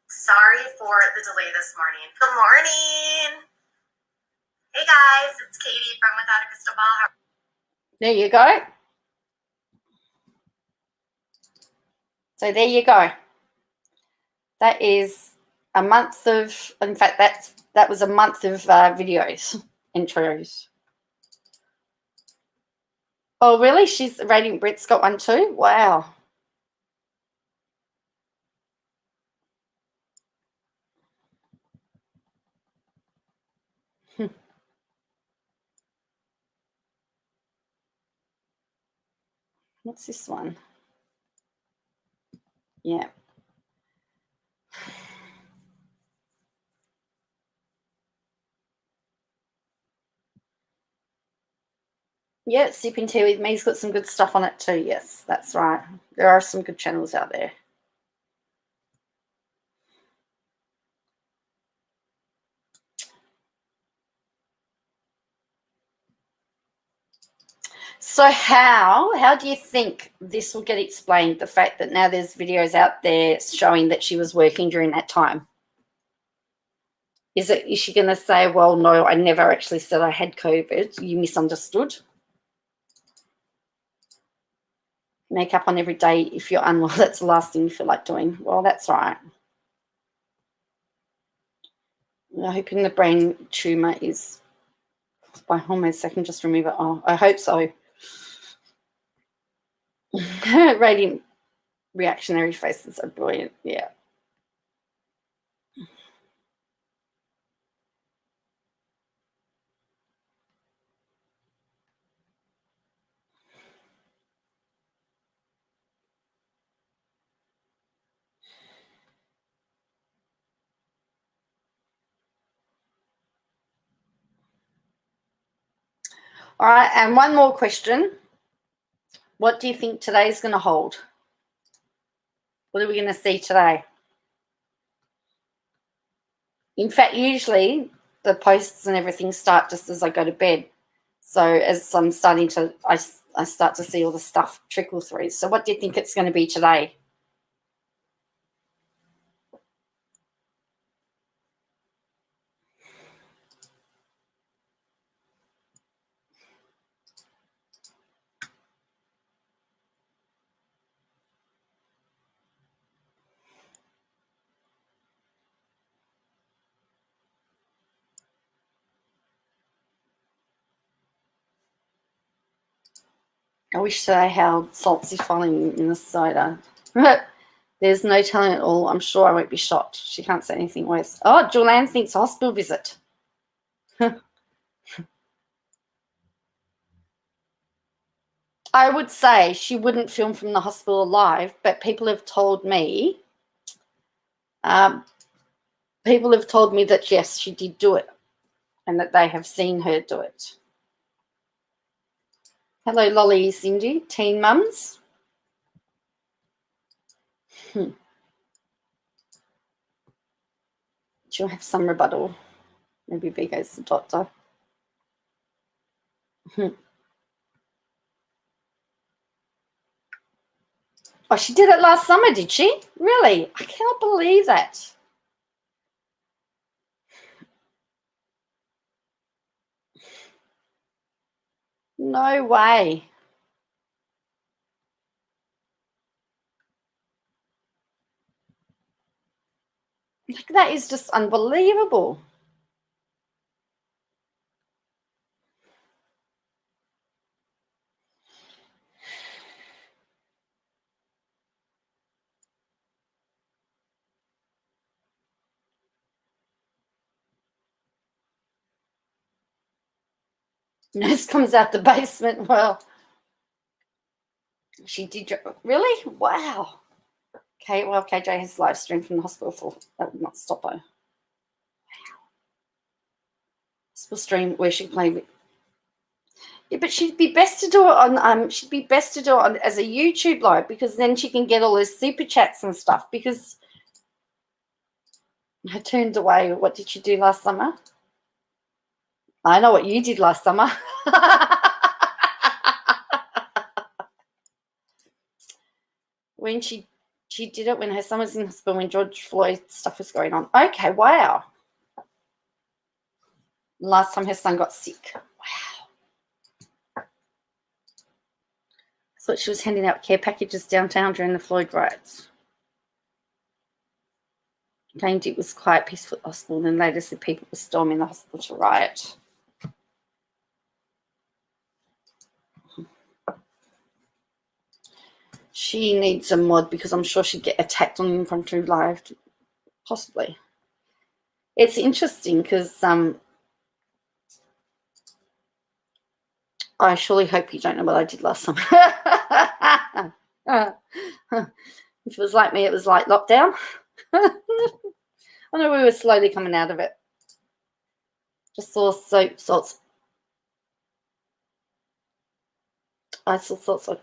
[SPEAKER 3] Sorry for the delay this morning. Good morning. Hey guys, it's Katie from Without a Crystal Ball.
[SPEAKER 1] There you go. So there you go. That is a month of, in fact, that was a month of videos, intros. Oh, really? She's Radiant Brit's got one too? Wow. What's this one? Yeah. Yeah, Sipping Tea with Me's got some good stuff on it too. Yes, that's right. There are some good channels out there. So how do you think this will get explained, the fact that now there's videos out there showing that she was working during that time? Is she going to say, well, no, I never actually said I had COVID. You misunderstood. Makeup on every day if you're unwell. That's the last thing you feel like doing. Well, that's right. I'm hoping the brain tumour is by hormones. I can just remove it. Oh, I hope so. Radiant reactionary faces are brilliant. Yeah. All right, and one more question. What do you think today's going to hold? What are we going to see today? In fact, usually the posts and everything start just as I go to bed. So as I'm starting to, I start to see all the stuff trickle through. So what do you think it's going to be today? I wish they how salts is falling in Minnesota. There's no telling at all. I'm sure I won't be shocked. She can't say anything worse. Oh, Julianne thinks a hospital visit. I would say she wouldn't film from the hospital alive, but people have told me, that yes, she did do it, and that they have seen her do it. Hello, Lolly, Cindy, teen mums. She'll have some rebuttal. Maybe Vigo's the doctor. Oh, she did it last summer, did she? Really? I cannot believe that. No way. Like, that is just unbelievable. Nurse comes out the basement. Well, she did. Really? Wow. Okay, well, KJ has live stream from the hospital for that would not stop her. Wow. Hospital stream where she played with. Yeah, but she'd be best to do it on as a YouTube live, because then she can get all those super chats and stuff, because I turned away. What did you do last summer? I know what you did last summer. When she did it when her son was in hospital, when George Floyd stuff was going on. Okay, wow. Last time her son got sick. Wow. I thought she was handing out care packages downtown during the Floyd riots. Claimed it was quite peaceful at the hospital, and then later said people were storming the hospital to riot. She needs a mod, because I'm sure she'd get attacked on Impromptu Live, possibly. It's interesting because I surely hope you don't know what I did last summer. If it was like me, it was like lockdown. I know we were slowly coming out of it. Just saw soap salts. I saw salts like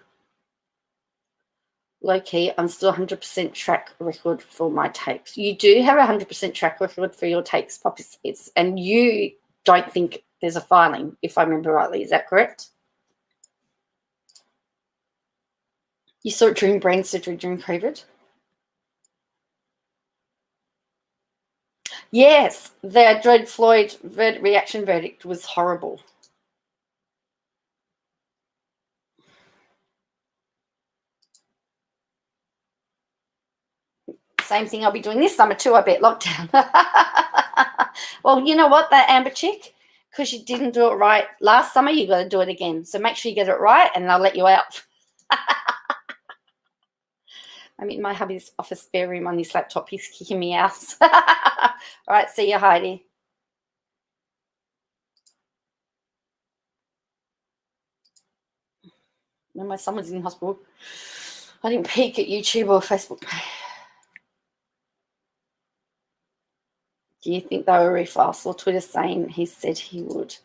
[SPEAKER 1] low key. I'm still 100% track record for my takes. You do have a 100% track record for your takes, Poppy Seeds, and you don't think there's a filing, if I remember rightly. Is that correct? You saw it during brain surgery during COVID? Yes, the George Floyd reaction verdict was horrible. Same thing I'll be doing this summer too, I bet, lockdown. Well, you know what, that Amber chick, because you didn't do it right last summer, you got to do it again. So make sure you get it right, and they'll let you out. I'm in my hubby's office spare room on his laptop. He's kicking me out. All right, see you, Heidi. When my son was in hospital, I didn't peek at YouTube or Facebook. Do you think they were refile? I saw Twitter saying he said he would.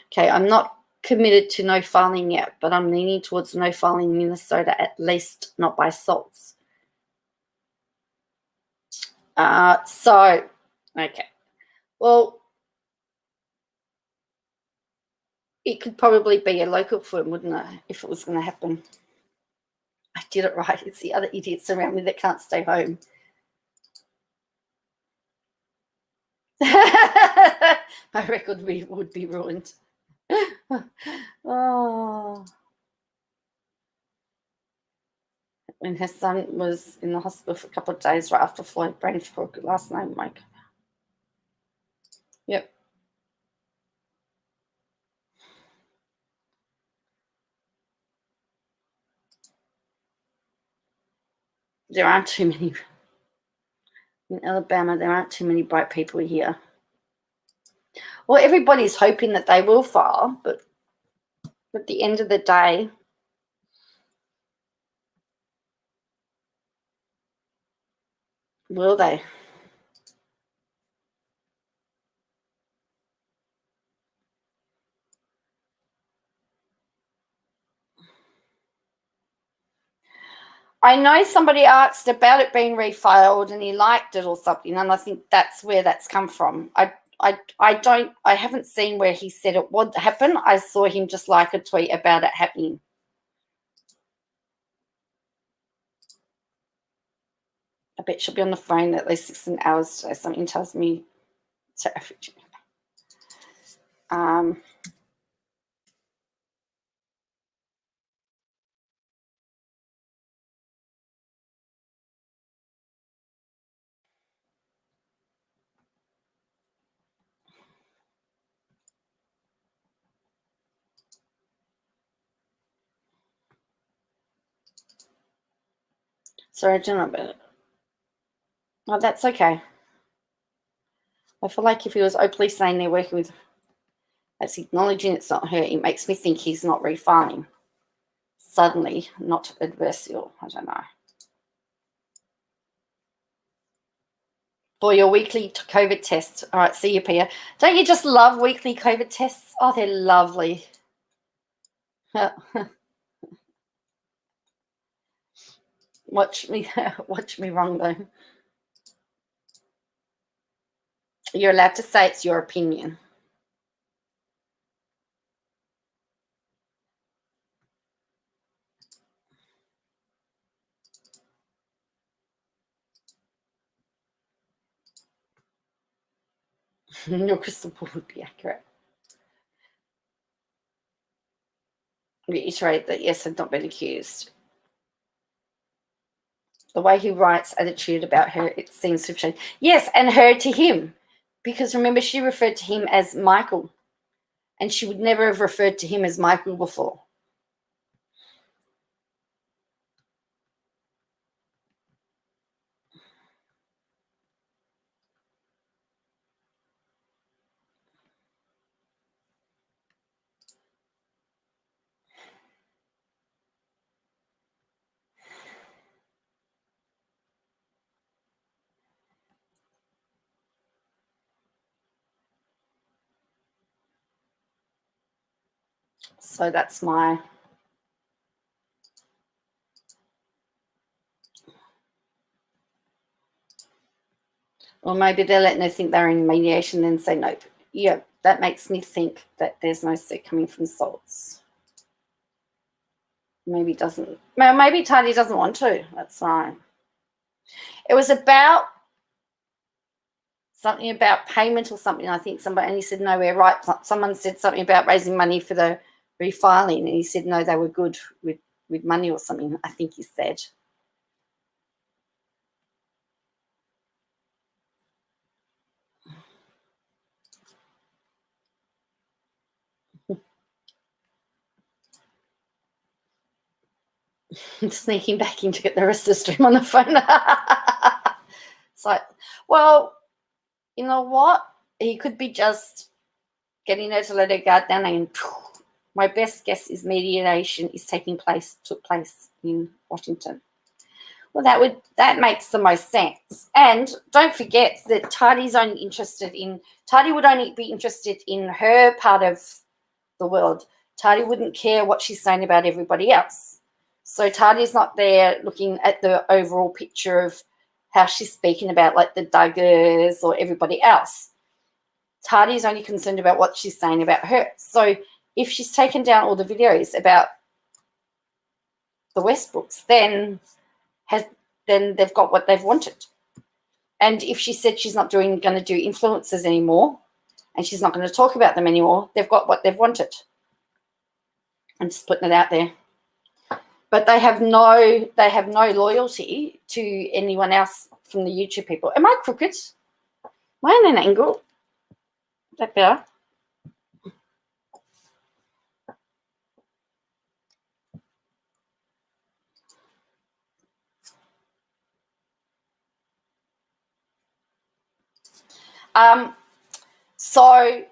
[SPEAKER 1] Okay, I'm not committed to no filing yet, but I'm leaning towards no filing in Minnesota, at least not by salts. Okay. Well, it could probably be a local firm, wouldn't it, if it was going to happen? I did it right. It's the other idiots around me that can't stay home. My record would be ruined. Oh. When her son was in the hospital for a couple of days right after Floyd brain fog last night, Mike. Yep. There aren't too many. In Alabama, there aren't too many bright people here. Well, everybody's hoping that they will file, but at the end of the day, will they? I know somebody asked about it being refiled and he liked it or something, and I think that's where that's come from. I haven't seen where he said it would happen. I saw him just like a tweet about it happening. I bet she'll be on the phone at least 16 hours today. Something tells me. Sorry, I don't know about it. Oh, that's okay. I feel like if he was openly saying they're working with, that's acknowledging it's not her, it makes me think he's not refiling. Suddenly, not adversarial. I don't know. For your weekly COVID tests. All right, see you, Pia. Don't you just love weekly COVID tests? Oh, they're lovely. Watch me wrong, though. You're allowed to say it's your opinion. Your crystal ball would be accurate. Reiterate that, yes, I've not been accused. The way he writes attitude about her, it seems to have changed. Yes, and her to him. Because remember, she referred to him as Michael. And she would never have referred to him as Michael before. So that's my... Or maybe they're letting her think they're in mediation and say no. Yeah, that makes me think that there's no suit coming from Salts. Maybe doesn't. Maybe Tidy doesn't want to. That's fine. It was about something about payment or something. I think somebody, and he said no, we're right. Someone said something about raising money for the refiling, and he said no, they were good with money or something. I think he said. Sneaking back in to get the rest of the stream on the phone. It's like, well, you know what? He could be just getting her to let her guard down, and my best guess is mediation took place in Washington. Well, that makes the most sense. And don't forget that Tidy would only be interested in her part of the world. Tidy wouldn't care what she's saying about everybody else. So Tidy's not there looking at the overall picture of how she's speaking about like the Duggars or everybody else. Tidy's only concerned about what she's saying about her. So if she's taken down all the videos about the Westbrooks, then they've got what they've wanted. And if she said she's not going to do influencers anymore and she's not going to talk about them anymore, they've got what they've wanted. I'm just putting it out there. But they have no loyalty to anyone else from the YouTube people. Am I crooked? Am I in an angle? Is that better? So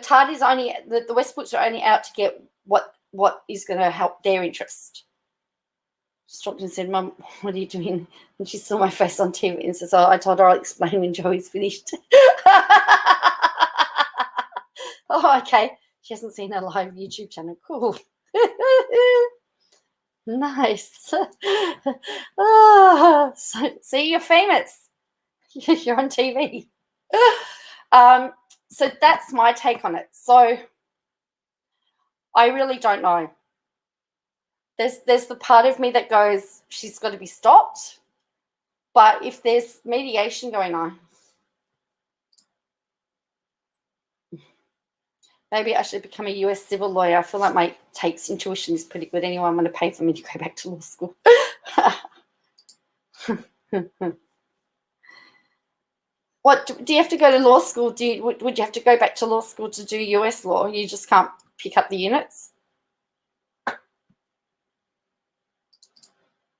[SPEAKER 1] Tardy's only the Westbrooks are only out to get what is going to help their interest. She stopped and said, "Mum, what are you doing?" And she saw my face on TV and says, "Oh, I told her I'll explain when Joey's finished." Oh, okay. She hasn't seen her live YouTube channel. Cool. Nice. Oh, so, see, you're famous. You're on TV. So that's my take on it. So I really don't know. There's the part of me that goes, she's got to be stopped. But if there's mediation going on, maybe I should become a US civil lawyer. I feel like my takes intuition is pretty good. Anyone want to pay for me to go back to law school? What do you have to go to law school? Would you have to go back to law school to do US law? You just can't pick up the units?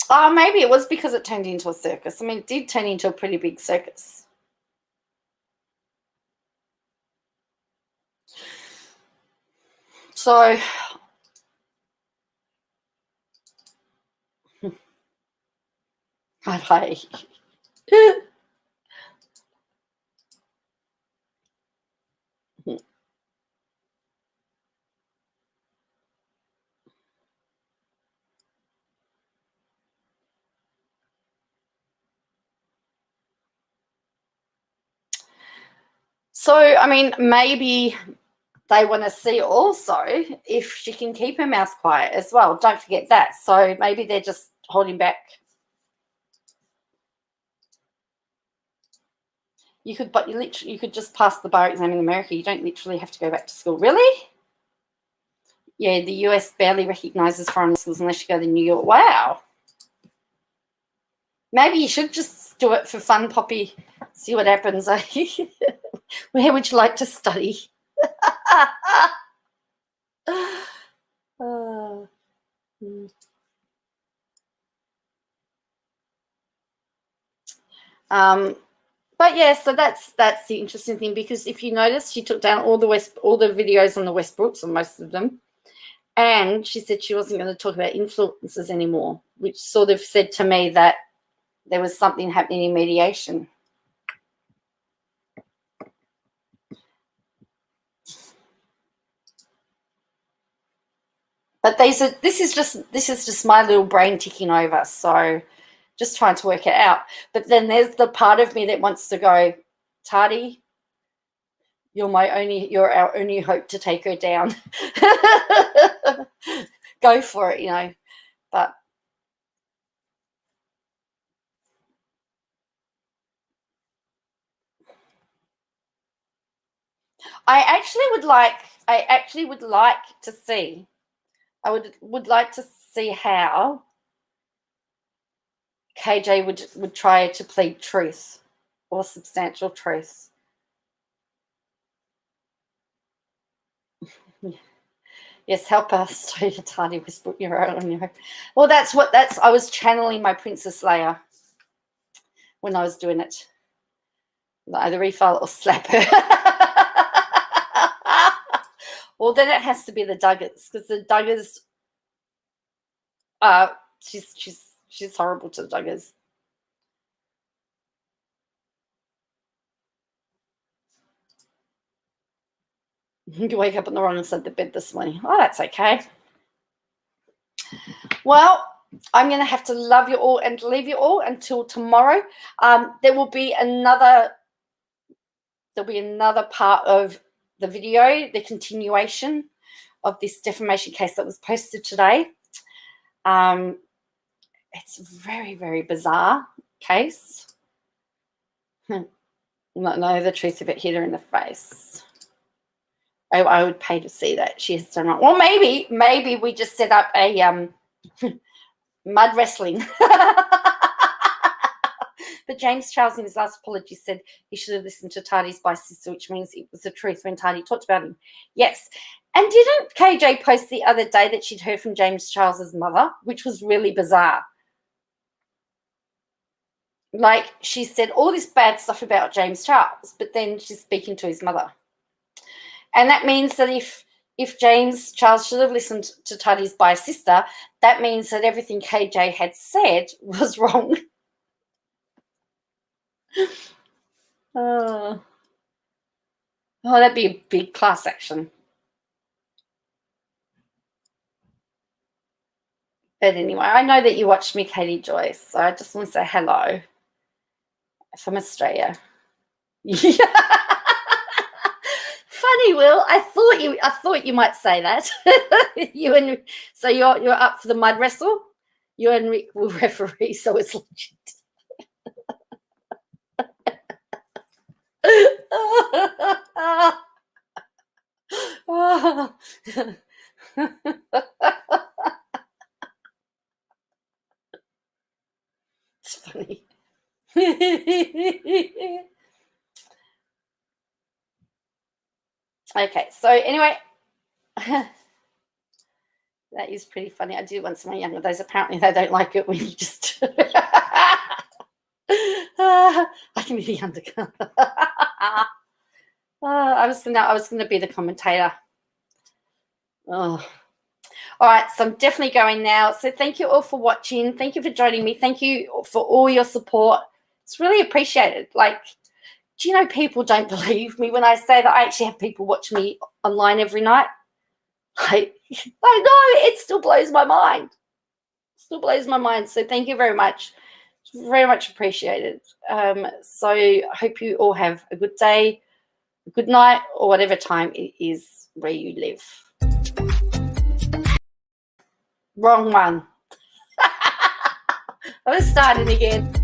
[SPEAKER 1] Oh, maybe it was because it turned into a circus. I mean, it did turn into a pretty big circus. So, hey. So, I mean, maybe they want to see also if she can keep her mouth quiet as well. Don't forget that. So maybe they're just holding back. You could just pass the bar exam in America. You don't literally have to go back to school. Really? Yeah, the US barely recognizes foreign schools unless you go to New York. Wow. Maybe you should just do it for fun, Poppy. See what happens. Where would you like to study? But yeah, so that's the interesting thing, because if you notice, she took down all the videos on the Westbrooks, or most of them, and she said she wasn't going to talk about influences anymore, which sort of said to me that there was something happening in mediation. But this is just my little brain ticking over, so just trying to work it out. But then there's the part of me that wants to go, Tardy, you're our only hope to take her down. Go for it, you know. But I actually would like to see. I would like to see how KJ would try to plead truth or substantial truth. Yes, help us, Tardy whispered. You're on your own. Well, I was channeling my Princess Leia when I was doing it. Either refile or slap her. Well, then it has to be the Duggars, because the Duggars, she's horrible to the Duggars. You wake up on the wrong side of the bed this morning. Oh, that's okay. Well, I'm going to have to love you all and leave you all until tomorrow. There'll be another part of the video, the continuation of this defamation case that was posted today. It's a very, very bizarre case. Not know the truth of it, hit her in the face. I would pay to see that. She has done wrong. Well, maybe we just set up a mud wrestling. But James Charles, in his last apology, said he should have listened to Tardy's by sister, which means it was the truth when Tardy talked about him. Yes. And didn't KJ post the other day that she'd heard from James Charles's mother, which was really bizarre? Like, she said all this bad stuff about James Charles, but then she's speaking to his mother. And that means that if James Charles should have listened to Tuddy's by sister, that means that everything KJ had said was wrong. Oh, that'd be a big class action. But anyway, I know that you watch me, Katie Joyce, so I just want to say hello from Australia. Funny, Will. I thought you might say that. So you're up for the mud wrestle. You and Rick will referee, so it's legit. It's funny. Okay, so anyway, that is pretty funny. I do want some younger those. Apparently, they don't like it when you just. I can be the undercover. I was gonna be the commentator. Oh. All right, so I'm definitely going now. So thank you all for watching. Thank you for joining me. Thank you for all your support. It's really appreciated. Like, do you know people don't believe me when I say that I actually have people watch me online every night? I know, it still blows my mind. Still blows my mind. So thank you very much. It's very much appreciated. So I hope you all have a good day, a good night, or whatever time it is where you live. Wrong one. I was starting again.